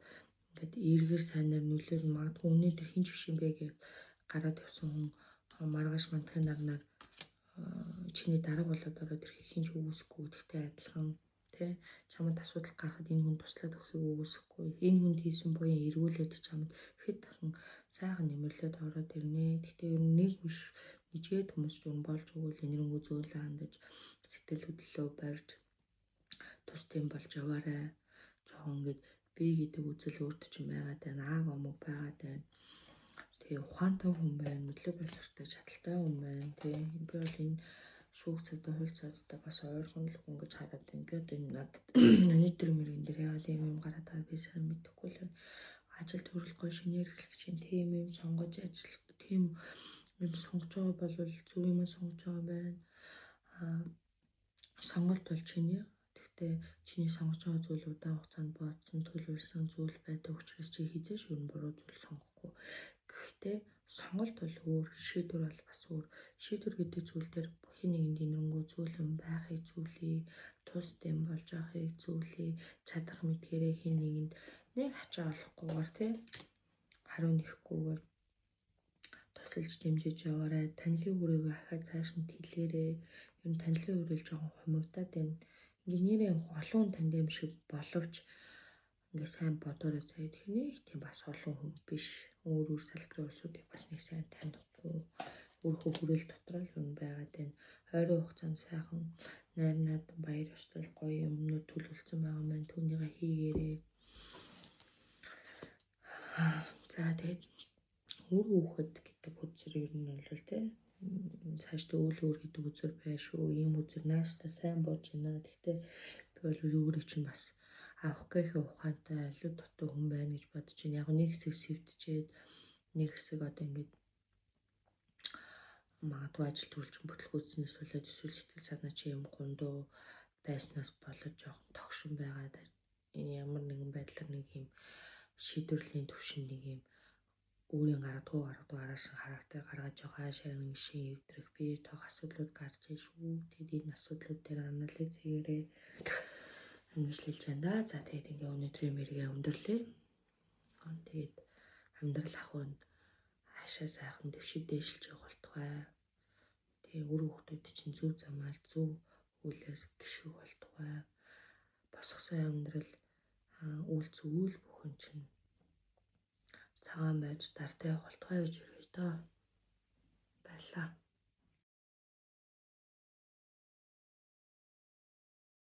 A: ингээд эргээр сайнаар нөлөөлж магадгүй өнөөдөр хинч биш юм бэ гэж гараад явсан хүн маргааш мандахын дарнаар чиний дарга болоод ороод ирэхийг хинч үгүйсэхгүй гэдэгтэй адилхан тий. Чамд асуудал гарахад энэ хүн туслаад өгөхийг үгүйсэхгүй. Энэ хүнд хийсэн буян эргүүлээд чамд хэд дахин сайхан нэмэрлээд ороод ирнэ. Гэхдээ ер нь нэг биш нэжгээд хүмүүс ч юм болж өгвөл энэрнгүү зөөлөө хандаж сэтгэл хөдлөлөө барьж тус тийм болж яваарай. Жохон ингээд би гэдэг үзэл өөрт чинь байгаад байна. Аав омог байгаад байна. Тэгээ ухаантай хүн байна, мэдлэг боловсролтой чадaltaй хүн байна. Тэгээ би бол энэ шүүх цадаа хууль цаазтай бас ойрхон л хүн гэж хараад байна. Би одоо энэ надад өнөөдөр мөрөн дээр яагаад юм гараад байгаа би сайн мэдэхгүй л байна. Ажил төрөлгүй шинээр эхлэх чинь тийм юм сонгож ажил тийм юм сонгож байгаа бол зөв юм сонгож байгаа байна. Сонголт бол чиний. Гэхдээ чиний сонгож байгаа зүйл удаан хугацаанд бодсон төлөвлөсөн зүйл байдаг учраас чи хизээш өөр буруу зүйл сонгохгүй. Гэхдээ сонголт бол өөр, шийдвэр бол бас өөр. Шийдвэр гэдэг зүйл дээр бүхий нэгэнд энэрнгүү зүйл юм байхыг зүйлээ, тус дэм болж байхыг зүйлээ, чадах мэдгээрээ хин нэгэнд нэг ачаа олохгүйгээр тий хариу нэхгүйгээр тусалж дэмжиж яваарай. Танилын үрээгээ ахаа цааш нь тэлээрээ. Юм танилын үрэл жоохон хумигдаад байна. Ингээ нэрээ олон танд юм шиг боловч ингээ сайн бодорой заяа. Тэгэхээр нэг тийм бас олон хүн биш. Өөр салбарын улсуудыг бас нэг сайн танихгүй. Өөрийнхөө хүрээлэл дотор л хүн байгаад байна. Ойрын хугацаанд сайхан найр наадам баяр ёслол гоё юмнууд төлөвлөсөн байгаа маань түүнийгээ хийгээрэй. За тэгээд үр хүүхэд гэдэг үзэр ер нь бол тий цаашдаа өөр гэдэг үзэр байна шүү. Ийм үзэр нааштай сайн болж байна. Гэхдээ би бол өөрийг чинь бас авах гэхээ ухаантай алив дутуу хүн байна гэж бодож байна. Яг нэг хэсэг сэвтчээд нэг хэсэг одоо ингээд магадгүй ажил төрөлжин бүтлгүүцснээс болоод эсвэл сэтгэл санаа чи юм гундуу байснаас болоод жоохон тогшин байгаад энэ ямар нэгэн байдлаар нэг юм шийдвэрлэлийн төвшин нэг юм өөрийн гаргадгүй араас нь характер гаргаж байгаа шарин шин эвдрэх биеэр тоох асуудлууд гарч ийн шүү. Тэгэд энэ асуудлууд дээр анализ хийгээрэй. Ингэж байна да. За тэгээд ингээ өнөөдрийн мэргээ өндөрлөө. Тэгээд амьдрал ахуйнд хаашаа сайхан дэвшиг дээшилж явах болтугай. Тэгээ үр хүүхдүүд чинь зөв замаар зөв үйлээр гიშгэх болтугай. Босох сайн амьдрал үйл зөвүүл бүхэн чинь цагаан байж дартай явах болтугай гэж өрөөё доо. Баярлалаа.